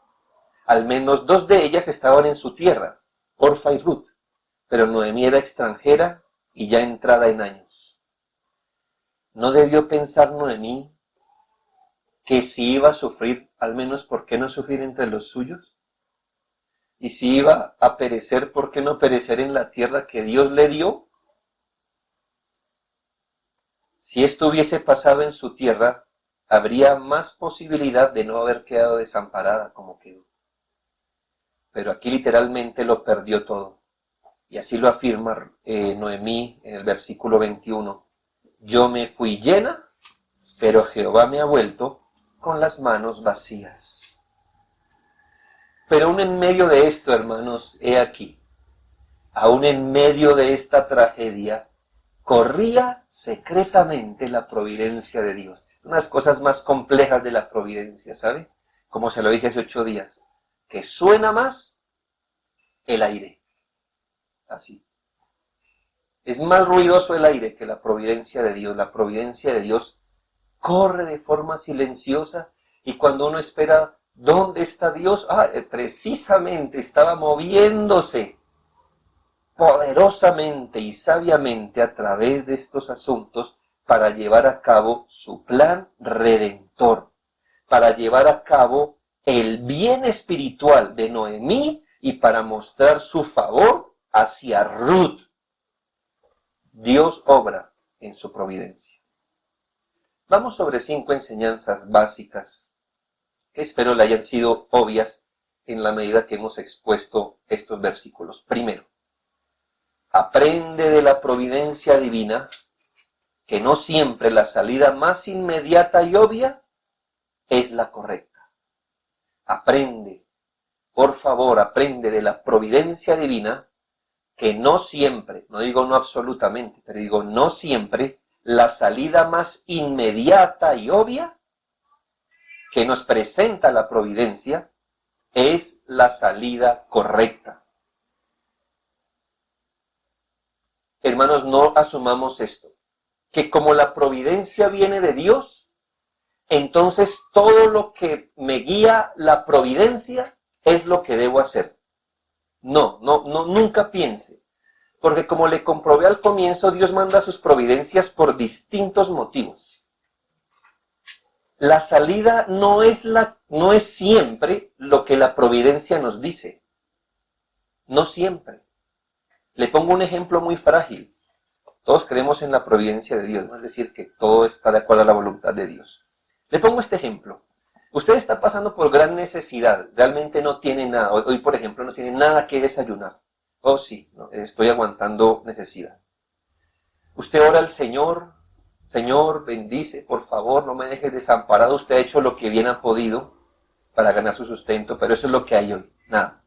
Al menos 2 de ellas estaban en su tierra, Orfa y Ruth, pero Noemí era extranjera y ya entrada en años. ¿No debió pensar Noemí que si iba a sufrir, al menos por qué no sufrir entre los suyos? Y si iba a perecer, ¿por qué no perecer en la tierra que Dios le dio? Si esto hubiese pasado en su tierra, habría más posibilidad de no haber quedado desamparada como quedó. Pero aquí literalmente lo perdió todo. Y así lo afirma Noemí en el versículo 21. Yo me fui llena, pero Jehová me ha vuelto con las manos vacías. Pero aún en medio de esto, hermanos, he aquí, aún en medio de esta tragedia, corría secretamente la providencia de Dios. Unas cosas más complejas de la providencia, ¿sabe? Como se lo dije hace 8 días, que suena más el aire. Así. Es más ruidoso el aire que la providencia de Dios. La providencia de Dios corre de forma silenciosa y cuando uno espera, ¿dónde está Dios? Precisamente estaba moviéndose poderosamente y sabiamente a través de estos asuntos para llevar a cabo su plan redentor, para llevar a cabo el bien espiritual de Noemí y para mostrar su favor hacia Ruth. Dios obra en su providencia. Vamos sobre 5 enseñanzas básicas que espero le hayan sido obvias en la medida que hemos expuesto estos versículos. Primero, aprende de la providencia divina que no siempre la salida más inmediata y obvia es la correcta. Aprende, por favor, aprende de la providencia divina que no siempre, no digo no absolutamente, pero digo no siempre, la salida más inmediata y obvia que nos presenta la providencia es la salida correcta. Hermanos, no asumamos esto, que como la providencia viene de Dios, entonces todo lo que me guía la providencia es lo que debo hacer. No, nunca piense. Porque como le comprobé al comienzo, Dios manda sus providencias por distintos motivos. La salida no es siempre lo que la providencia nos dice. No siempre. Le pongo un ejemplo muy frágil. Todos creemos en la providencia de Dios, ¿no? Es decir, que todo está de acuerdo a la voluntad de Dios. Le pongo este ejemplo. Usted está pasando por gran necesidad, realmente no tiene nada. Hoy, por ejemplo, no tiene nada que desayunar. Oh sí, no, estoy aguantando necesidad. Usted ora al Señor, Señor, bendice, por favor, no me dejes desamparado. Usted ha hecho lo que bien ha podido para ganar su sustento, pero eso es lo que hay hoy, nada.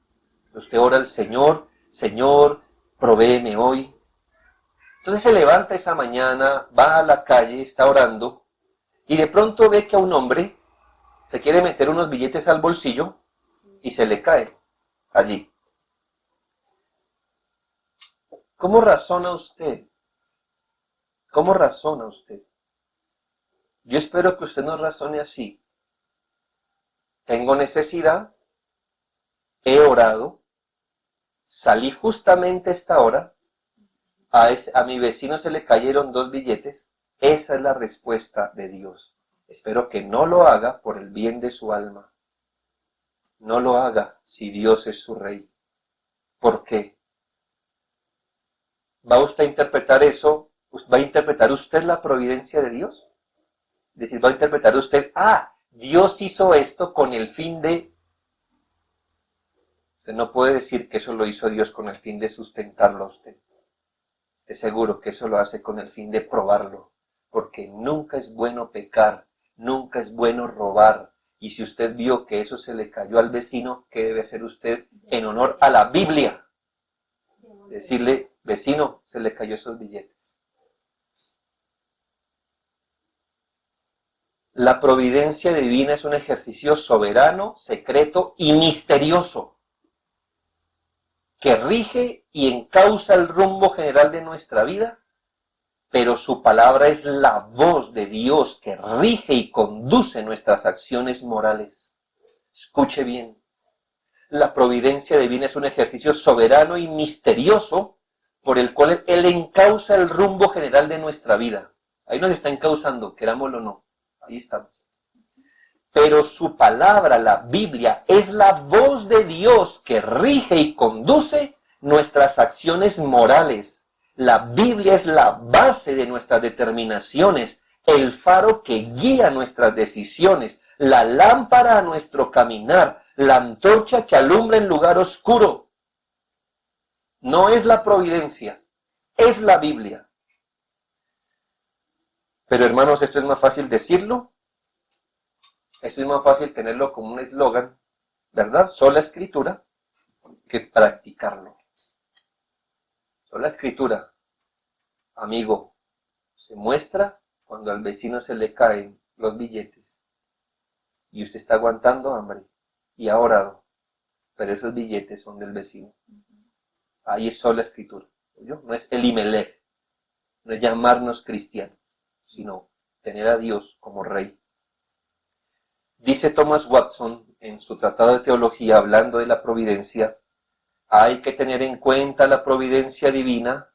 Usted ora al Señor, Señor, provéeme hoy. Entonces se levanta esa mañana, va a la calle, está orando, y de pronto ve que a un hombre se quiere meter unos billetes al bolsillo y se le cae allí. ¿Cómo razona usted? ¿Cómo razona usted? Yo espero que usted no razone así. Tengo necesidad, he orado, salí justamente a esta hora, a mi vecino se le cayeron 2 billetes, esa es la respuesta de Dios. Espero que no lo haga por el bien de su alma. No lo haga si Dios es su rey. ¿Por qué? ¿Va usted a interpretar eso? ¿Va a interpretar usted la providencia de Dios? Es decir, va a interpretar usted, Dios hizo esto con el fin de... Usted no puede decir que eso lo hizo Dios con el fin de sustentarlo a usted. Esté seguro que eso lo hace con el fin de probarlo, porque nunca es bueno pecar, nunca es bueno robar. Y si usted vio que eso se le cayó al vecino, ¿qué debe hacer usted en honor a la Biblia? Decirle, vecino, se le cayó esos billetes. La providencia divina es un ejercicio soberano, secreto y misterioso, que rige y encausa el rumbo general de nuestra vida, pero su palabra es la voz de Dios que rige y conduce nuestras acciones morales. Escuche bien, la providencia divina es un ejercicio soberano y misterioso por el cual Él encausa el rumbo general de nuestra vida. Ahí nos está encauzando, querámoslo o no, ahí estamos. Pero su palabra, la Biblia, es la voz de Dios que rige y conduce nuestras acciones morales. La Biblia es la base de nuestras determinaciones, el faro que guía nuestras decisiones, la lámpara a nuestro caminar, la antorcha que alumbra en lugar oscuro. No es la providencia, es la Biblia. Pero hermanos, esto es más fácil decirlo. Esto es más fácil tenerlo como un eslogan, ¿verdad? Sola escritura, que practicarlo. Sola escritura, amigo, se muestra cuando al vecino se le caen los billetes y usted está aguantando hambre y ha orado, pero esos billetes son del vecino. Ahí es sola escritura. No es Elimelech, no es llamarnos cristianos, sino tener a Dios como rey. Dice Thomas Watson en su tratado de teología, hablando de la providencia, hay que tener en cuenta la providencia divina,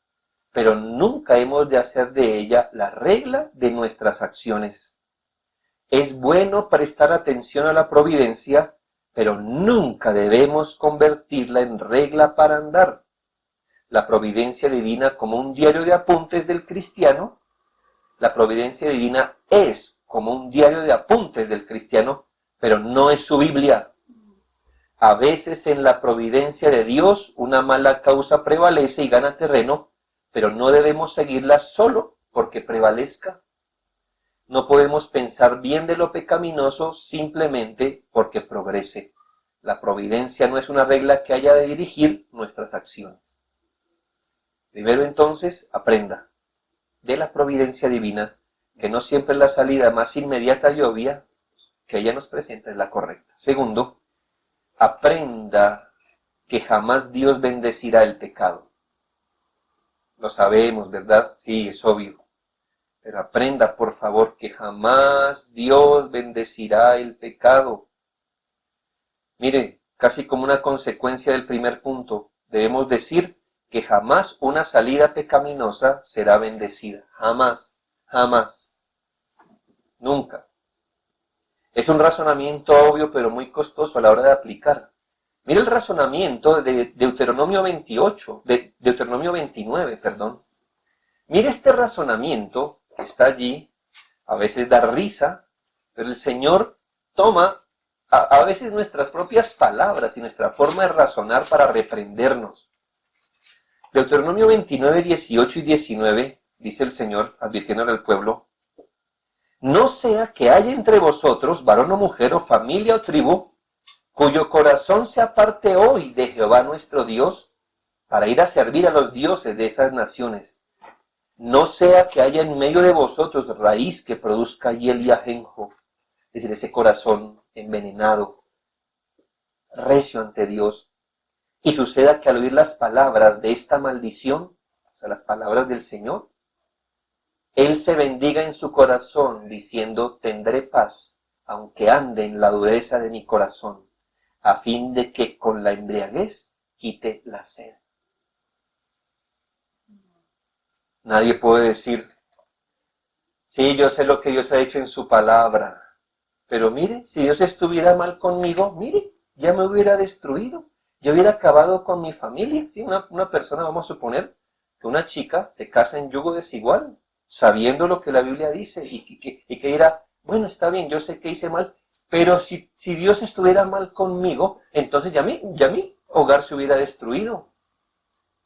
pero nunca hemos de hacer de ella la regla de nuestras acciones. Es bueno prestar atención a la providencia, pero nunca debemos convertirla en regla para andar. La providencia divina como un diario de apuntes del cristiano, la providencia divina es como un diario de apuntes del cristiano, pero no es su Biblia. A veces en la providencia de Dios una mala causa prevalece y gana terreno, pero no debemos seguirla solo porque prevalezca. No podemos pensar bien de lo pecaminoso simplemente porque progrese. La providencia no es una regla que haya de dirigir nuestras acciones. Primero entonces, aprenda de la providencia divina, que no siempre la salida más inmediata y obvia que ella nos presenta es la correcta. Segundo, aprenda que jamás Dios bendecirá el pecado. Lo sabemos, ¿verdad? Sí, es obvio. Pero aprenda, por favor, que jamás Dios bendecirá el pecado. Mire, casi como una consecuencia del primer punto, debemos decir que jamás una salida pecaminosa será bendecida. Jamás, jamás. Nunca. Es un razonamiento obvio, pero muy costoso a la hora de aplicar. Mira el razonamiento de Deuteronomio 28, de Deuteronomio 29, perdón. Mira este razonamiento que está allí, a veces da risa, pero el Señor toma a veces nuestras propias palabras y nuestra forma de razonar para reprendernos. Deuteronomio 29, 18 y 19, dice el Señor, advirtiéndole al pueblo, no sea que haya entre vosotros, varón o mujer, o familia o tribu, cuyo corazón se aparte hoy de Jehová nuestro Dios, para ir a servir a los dioses de esas naciones. No sea que haya en medio de vosotros raíz que produzca hiel y ajenjo, es decir, ese corazón envenenado, recio ante Dios, y suceda que al oír las palabras de esta maldición, o sea, las palabras del Señor, Él se bendiga en su corazón, diciendo, tendré paz, aunque ande en la dureza de mi corazón, a fin de que con la embriaguez quite la sed. Nadie puede decir, sí, yo sé lo que Dios ha hecho en su palabra, pero mire, si Dios estuviera mal conmigo, mire, ya me hubiera destruido, yo hubiera acabado con mi familia. ¿Sí? Una persona, vamos a suponer, que una chica se casa en yugo desigual, sabiendo lo que la Biblia dice, y que dirá, bueno, está bien, yo sé que hice mal, pero si Dios estuviera mal conmigo, entonces ya mi hogar se hubiera destruido.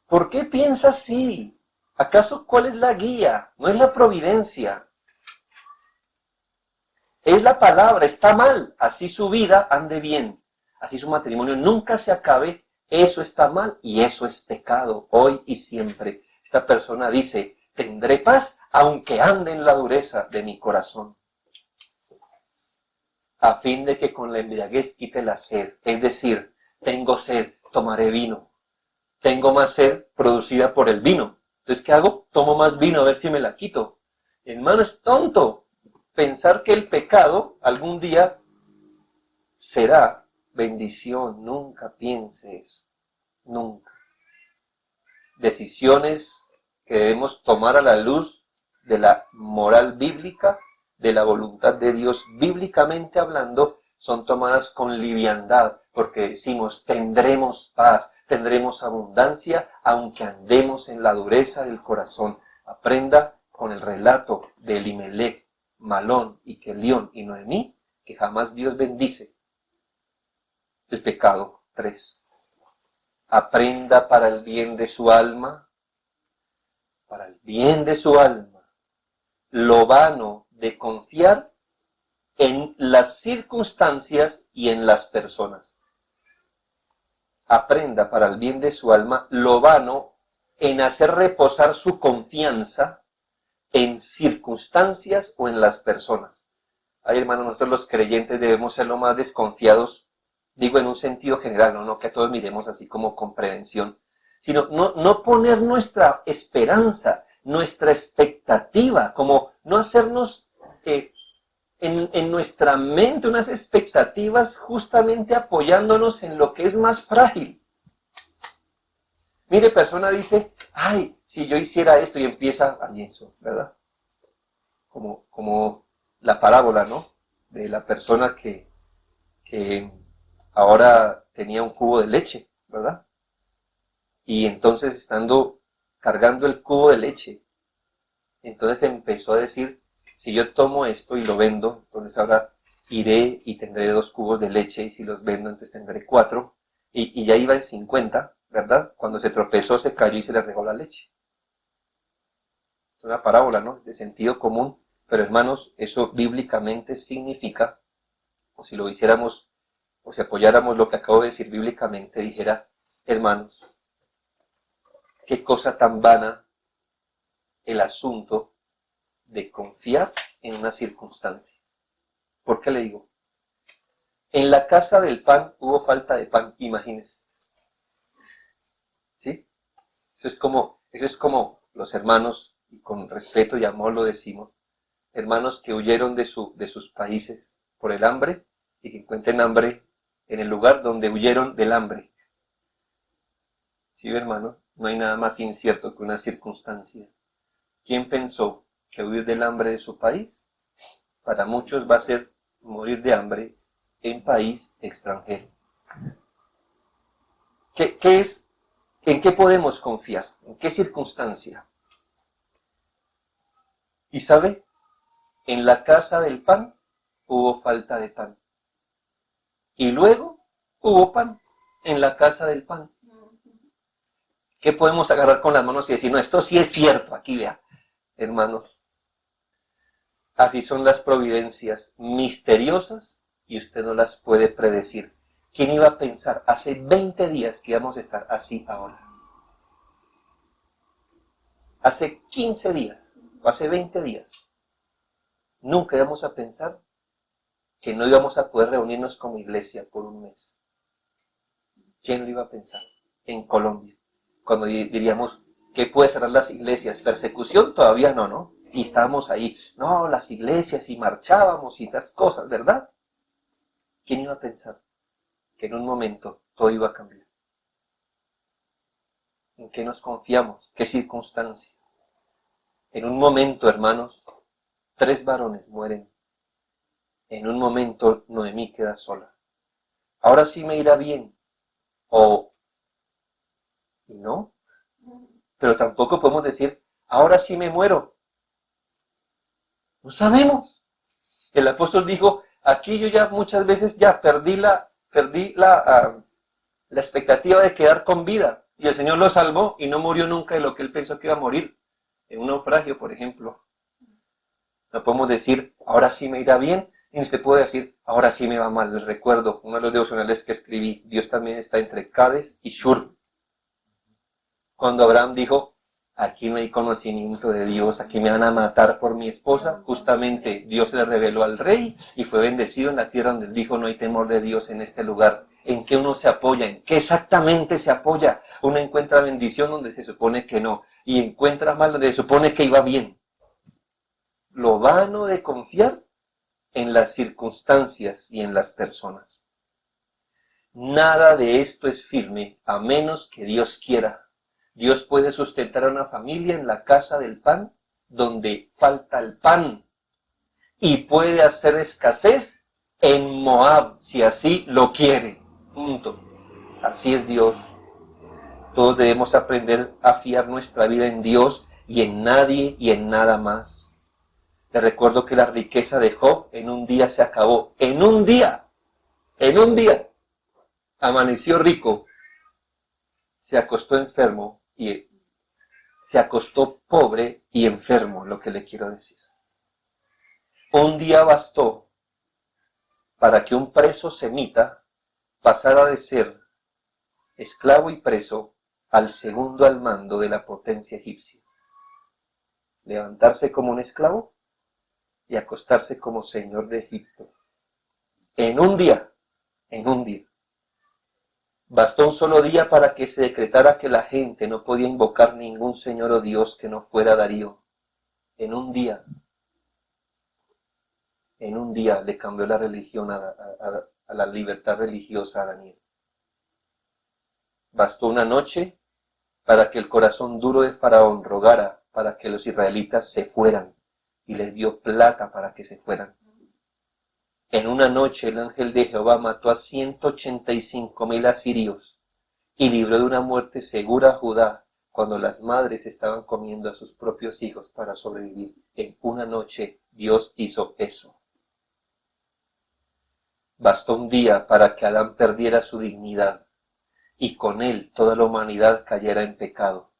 ¿Por qué piensa así? ¿Acaso cuál es la guía? No es la providencia. Es la palabra, está mal, así su vida ande bien, así su matrimonio nunca se acabe, eso está mal y eso es pecado, hoy y siempre. Esta persona dice, tendré paz aunque ande en la dureza de mi corazón, a fin de que con la embriaguez quite la sed, es decir, tengo sed, tomaré vino, tengo más sed producida por el vino, entonces ¿qué hago? Tomo más vino a ver si me la quito. Hermano, es tonto pensar que el pecado algún día será bendición. Nunca piense eso. Nunca. Decisiones que debemos tomar a la luz de la moral bíblica, de la voluntad de Dios bíblicamente hablando, son tomadas con liviandad, porque decimos, tendremos paz, tendremos abundancia, aunque andemos en la dureza del corazón. Aprenda con el relato de Elimelech, Malón y Kelión y Noemí, que jamás Dios bendice el pecado. 3. Aprenda para el bien de su alma, para el bien de su alma, lo vano de confiar en las circunstancias y en las personas. Aprenda para el bien de su alma lo vano en hacer reposar su confianza en circunstancias o en las personas. Ay, hermano, nosotros los creyentes debemos ser lo más desconfiados, digo en un sentido general, no que a todos miremos así como con prevención, sino no poner nuestra esperanza, nuestra expectativa, como no hacernos en nuestra mente unas expectativas justamente apoyándonos en lo que es más frágil. Mire, persona dice, ay, si yo hiciera esto y empieza a eso, ¿verdad? Como la parábola, ¿no? De la persona que ahora tenía un cubo de leche, ¿verdad? Y entonces cargando el cubo de leche, entonces empezó a decir, si yo tomo esto y lo vendo, entonces ahora iré y tendré 2 cubos de leche, y si los vendo, entonces tendré 4, y ya iba en 50, ¿verdad? Cuando se tropezó, se cayó y se le regó la leche. Es una parábola, ¿no? De sentido común, pero hermanos, eso bíblicamente significa, o si lo hiciéramos, o si apoyáramos lo que acabo de decir bíblicamente, dijera, hermanos, qué cosa tan vana el asunto de confiar en una circunstancia. ¿Por qué le digo? En la casa del pan hubo falta de pan, imagínense. ¿Sí? Eso es como los hermanos, y con respeto y amor lo decimos, hermanos que huyeron de sus países por el hambre y que encuentren hambre en el lugar donde huyeron del hambre. ¿Sí, hermano? No hay nada más incierto que una circunstancia. ¿Quién pensó que huir del hambre de su país? Para muchos va a ser morir de hambre en país extranjero. ¿Qué es? ¿En qué podemos confiar? ¿En qué circunstancia? ¿Y sabe? En la casa del pan hubo falta de pan. Y luego hubo pan en la casa del pan. ¿Qué podemos agarrar con las manos y decir, no, esto sí es cierto? Aquí vea, hermanos. Así son las providencias misteriosas y usted no las puede predecir. ¿Quién iba a pensar hace 20 días que íbamos a estar así ahora? Hace 15 días o hace 20 días. Nunca íbamos a pensar que no íbamos a poder reunirnos como iglesia por un mes. ¿Quién lo iba a pensar? En Colombia. Cuando diríamos, ¿qué puede cerrar las iglesias? ¿Persecución? Todavía no, ¿no? Y estábamos ahí, no, las iglesias, y marchábamos y estas cosas, ¿verdad? ¿Quién iba a pensar que en un momento todo iba a cambiar? ¿En qué nos confiamos? ¿Qué circunstancia? En un momento, hermanos, 3 varones mueren. En un momento Noemí queda sola. Ahora sí me irá bien. O no. Pero tampoco podemos decir, ahora sí me muero. No sabemos. El apóstol dijo, aquí yo ya muchas veces ya perdí la expectativa de quedar con vida. Y el Señor lo salvó y no murió nunca de lo que él pensó que iba a morir. En un naufragio, por ejemplo. No podemos decir, ahora sí me irá bien. Y usted puede decir, ahora sí me va mal. Les recuerdo, uno de los devocionales que escribí, Dios también está entre Cades y Shur. Cuando Abraham dijo, aquí no hay conocimiento de Dios, aquí me van a matar por mi esposa, justamente Dios le reveló al rey y fue bendecido en la tierra donde él dijo, no hay temor de Dios en este lugar. ¿En qué uno se apoya? ¿En qué exactamente se apoya? Uno encuentra bendición donde se supone que no, y encuentra mal donde se supone que iba bien. Lo vano de confiar en las circunstancias y en las personas. Nada de esto es firme a menos que Dios quiera. Dios puede sustentar a una familia en la casa del pan, donde falta el pan, y puede hacer escasez en Moab, si así lo quiere. Punto. Así es Dios. Todos debemos aprender a fiar nuestra vida en Dios y en nadie y en nada más. Le recuerdo que la riqueza de Job en un día se acabó. En un día. Amaneció rico. Se acostó enfermo y se acostó pobre y enfermo, lo que le quiero decir. Un día bastó para que un preso semita pasara de ser esclavo y preso al segundo al mando de la potencia egipcia. Levantarse como un esclavo y acostarse como señor de Egipto. En un día. Bastó un solo día para que se decretara que la gente no podía invocar ningún señor o Dios que no fuera Darío. En un día le cambió la religión a la libertad religiosa a Daniel. Bastó una noche para que el corazón duro de Faraón rogara para que los israelitas se fueran y les dio plata para que se fueran. En una noche el ángel de Jehová mató a 185,000 asirios y libró de una muerte segura a Judá cuando las madres estaban comiendo a sus propios hijos para sobrevivir. En una noche Dios hizo eso. Bastó un día para que Adán perdiera su dignidad y con él toda la humanidad cayera en pecado.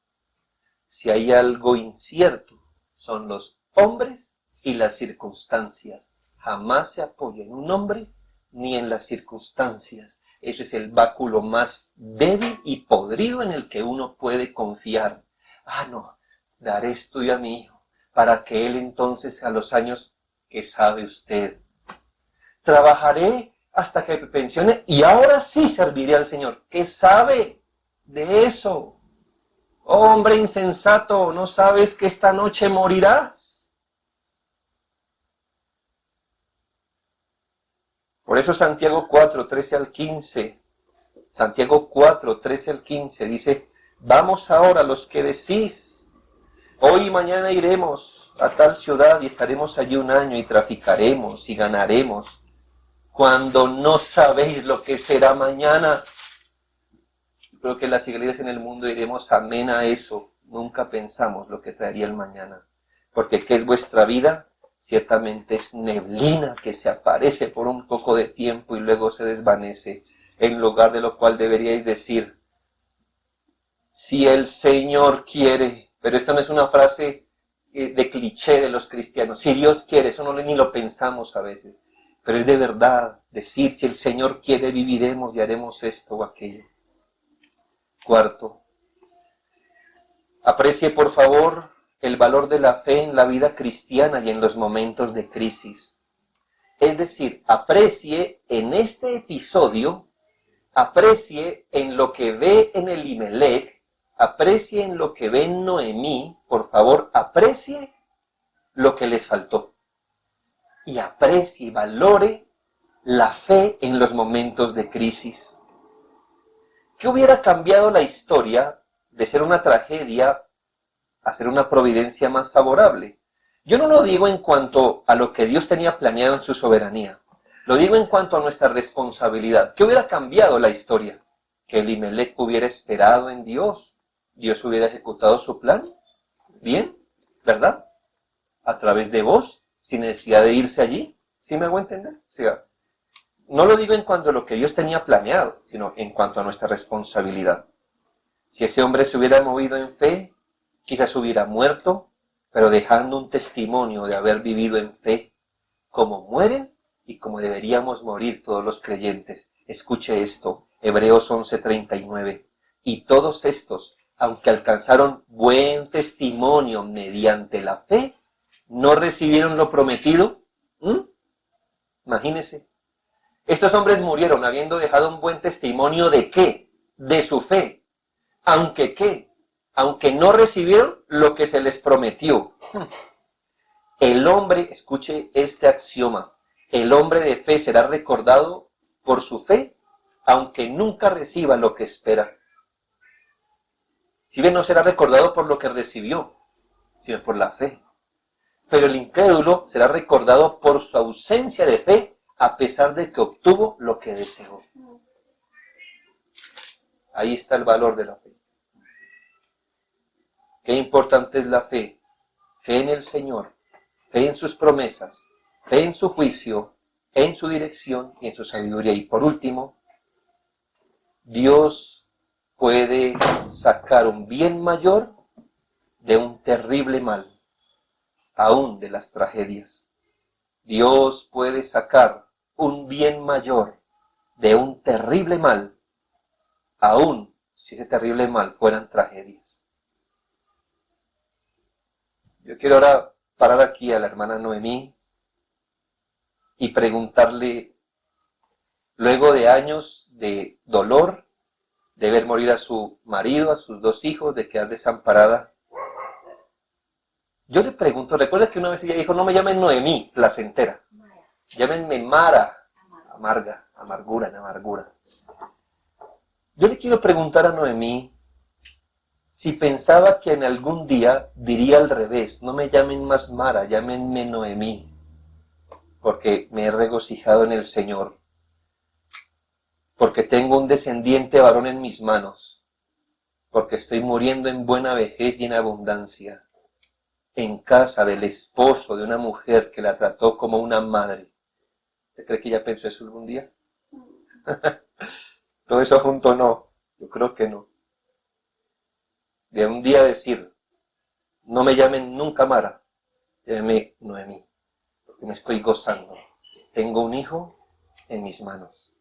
Si hay algo incierto, son los hombres y las circunstancias. Jamás se apoya en un hombre ni en las circunstancias. Eso es el báculo más débil y podrido en el que uno puede confiar. No, daré estudio a mi hijo para que él entonces a los años, ¿qué sabe usted? Trabajaré hasta que me pensione y ahora sí serviré al Señor. ¿Qué sabe de eso? Hombre insensato, ¿no sabes que esta noche morirás? Por eso Santiago 4, 13 al 15, Santiago 4, 13 al 15 dice, vamos ahora los que decís, hoy y mañana iremos a tal ciudad y estaremos allí un año y traficaremos y ganaremos, cuando no sabéis lo que será mañana. Creo que las iglesias en el mundo diremos amén a eso. Nunca pensamos lo que traería el mañana. Porque ¿qué es vuestra vida? Ciertamente es neblina que se aparece por un poco de tiempo y luego se desvanece. En lugar de lo cual deberíais decir, si el Señor quiere, pero esta no es una frase de cliché de los cristianos, si Dios quiere, eso no ni lo pensamos a veces, pero es de verdad decir, si el Señor quiere, viviremos y haremos esto o aquello. Cuarto, aprecie por favor el valor de la fe en la vida cristiana y en los momentos de crisis. Es decir, aprecie en este episodio, aprecie en lo que ve en Elimelech, aprecie en lo que ve en Noemí, por favor, aprecie lo que les faltó. Y aprecie y valore la fe en los momentos de crisis. ¿Qué hubiera cambiado la historia de ser una tragedia a ser una providencia más favorable? Yo no lo digo en cuanto a lo que Dios tenía planeado en su soberanía. Lo digo en cuanto a nuestra responsabilidad. ¿Qué hubiera cambiado la historia? Que Elimelech hubiera esperado en Dios. Dios hubiera ejecutado su plan. Bien, ¿verdad? A través de vos, sin necesidad de irse allí. ¿Sí me hago entender? O sea, no lo digo en cuanto a lo que Dios tenía planeado, sino en cuanto a nuestra responsabilidad. Si ese hombre se hubiera movido en fe, quizás hubiera muerto, pero dejando un testimonio de haber vivido en fe, como mueren y como deberíamos morir todos los creyentes. Escuche esto, Hebreos 11:39. Y todos estos, aunque alcanzaron buen testimonio mediante la fe, no recibieron lo prometido. Imagínense. Estos hombres murieron habiendo dejado un buen testimonio ¿de qué? De su fe. Aunque ¿qué? Aunque no recibieron lo que se les prometió. El hombre, escuche este axioma, el hombre de fe será recordado por su fe, aunque nunca reciba lo que espera. Si bien no será recordado por lo que recibió, sino por la fe. Pero el incrédulo será recordado por su ausencia de fe, a pesar de que obtuvo lo que deseó. Ahí está el valor de la fe. Qué importante es la fe. Fe en el Señor, fe en sus promesas, fe en su juicio, en su dirección y en su sabiduría. Y por último, Dios puede sacar un bien mayor de un terrible mal, aún de las tragedias. Dios puede sacar un bien mayor de un terrible mal, aún si ese terrible mal fueran tragedias. Yo quiero ahora parar aquí a la hermana Noemí y preguntarle, luego de años de dolor, de ver morir a su marido, a sus 2 hijos, de quedar desamparada, yo le pregunto, recuerda que una vez ella dijo, no me llamen Noemí, placentera, llámenme Mara, amarga, amargura, en amargura. Yo le quiero preguntar a Noemí si pensaba que en algún día diría al revés, no me llamen más Mara, llámenme Noemí, porque me he regocijado en el Señor, porque tengo un descendiente varón en mis manos, porque estoy muriendo en buena vejez y en abundancia, en casa del esposo de una mujer que la trató como una madre. ¿Usted cree que ella pensó eso algún día? Todo eso junto no, yo creo que no. De un día decir, no me llamen nunca Mara, llámenme Noemí, porque me estoy gozando. Tengo un hijo en mis manos.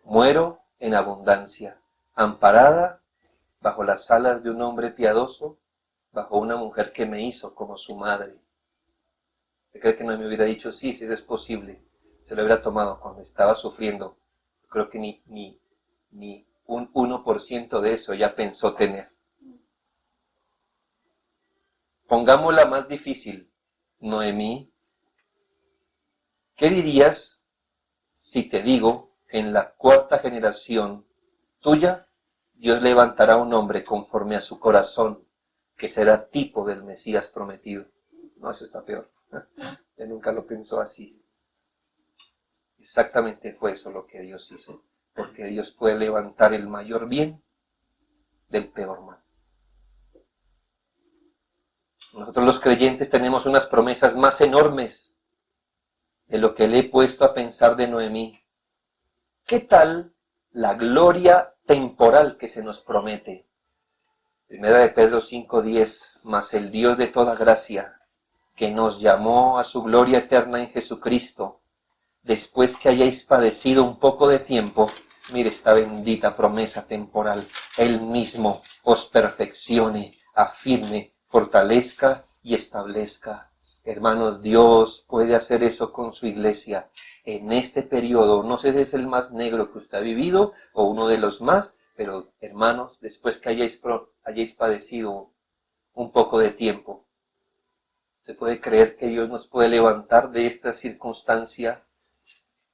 Muero en abundancia, amparada bajo las alas de un hombre piadoso, bajo una mujer que me hizo como su madre. ¿Usted cree que no me hubiera dicho, sí, si eso es posible? Se lo hubiera tomado cuando estaba sufriendo. Yo creo que ni un 1% de eso ya pensó tener. Pongámosla más difícil, Noemí. ¿Qué dirías si te digo que en la 4ª generación tuya, Dios levantará un hombre conforme a su corazón, que será tipo del Mesías prometido? No, eso está peor. Él nunca lo pensó así. Exactamente fue eso lo que Dios hizo, porque Dios puede levantar el mayor bien del peor mal. Nosotros los creyentes tenemos unas promesas más enormes de lo que le he puesto a pensar de Noemí. ¿Qué tal la gloria temporal que se nos promete? Primera de Pedro 5:10, mas el Dios de toda gracia, que nos llamó a su gloria eterna en Jesucristo, después que hayáis padecido un poco de tiempo, mire esta bendita promesa temporal, Él mismo os perfeccione, afirme, fortalezca y establezca. Hermanos, Dios puede hacer eso con su iglesia en este periodo. No sé si es el más negro que usted ha vivido o uno de los más, pero hermanos, después que hayáis padecido un poco de tiempo, se puede creer que Dios nos puede levantar de esta circunstancia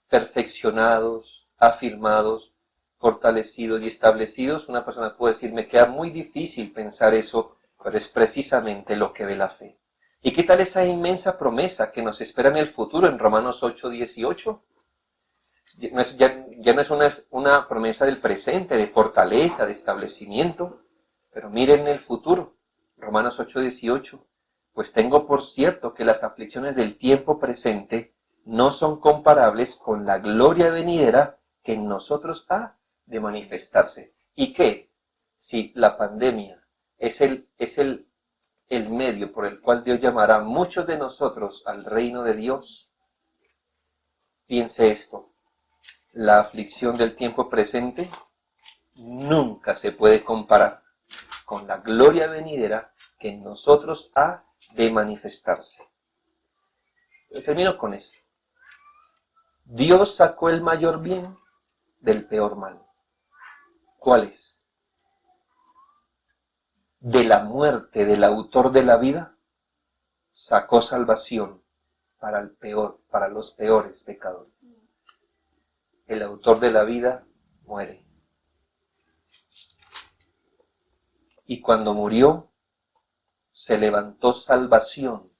perfeccionados, afirmados, fortalecidos y establecidos. Una persona puede decir, me queda muy difícil pensar eso, pero es precisamente lo que ve la fe. ¿Y qué tal esa inmensa promesa que nos espera en el futuro en Romanos 8:18? Ya no es una promesa del presente, de fortaleza, de establecimiento, pero miren el futuro, Romanos 8:18. Pues tengo por cierto que las aflicciones del tiempo presente no son comparables con la gloria venidera que en nosotros ha de manifestarse. ¿Y qué? Si la pandemia es el medio por el cual Dios llamará a muchos de nosotros al reino de Dios, piense esto. La aflicción del tiempo presente nunca se puede comparar con la gloria venidera que en nosotros ha de manifestarse. Yo termino con esto. Dios sacó el mayor bien del peor mal. ¿Cuál es? De la muerte del autor de la vida, sacó salvación para los peores pecadores. El autor de la vida muere. Y cuando murió, se levantó salvación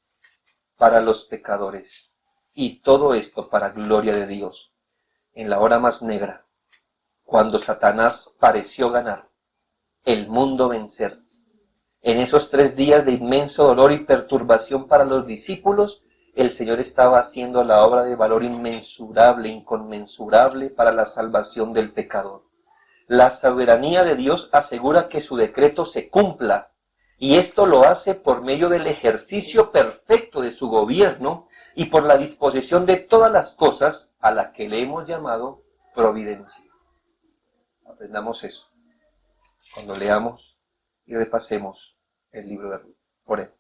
para los pecadores. Y todo esto para gloria de Dios. En la hora más negra, cuando Satanás pareció ganar, el mundo vencer. En esos 3 días de inmenso dolor y perturbación para los discípulos, el Señor estaba haciendo la obra de valor inmensurable, inconmensurable para la salvación del pecador. La soberanía de Dios asegura que su decreto se cumpla, y esto lo hace por medio del ejercicio perfecto de su gobierno y por la disposición de todas las cosas a la que le hemos llamado providencia. Aprendamos eso cuando leamos y repasemos el libro de Ruth. Oremos.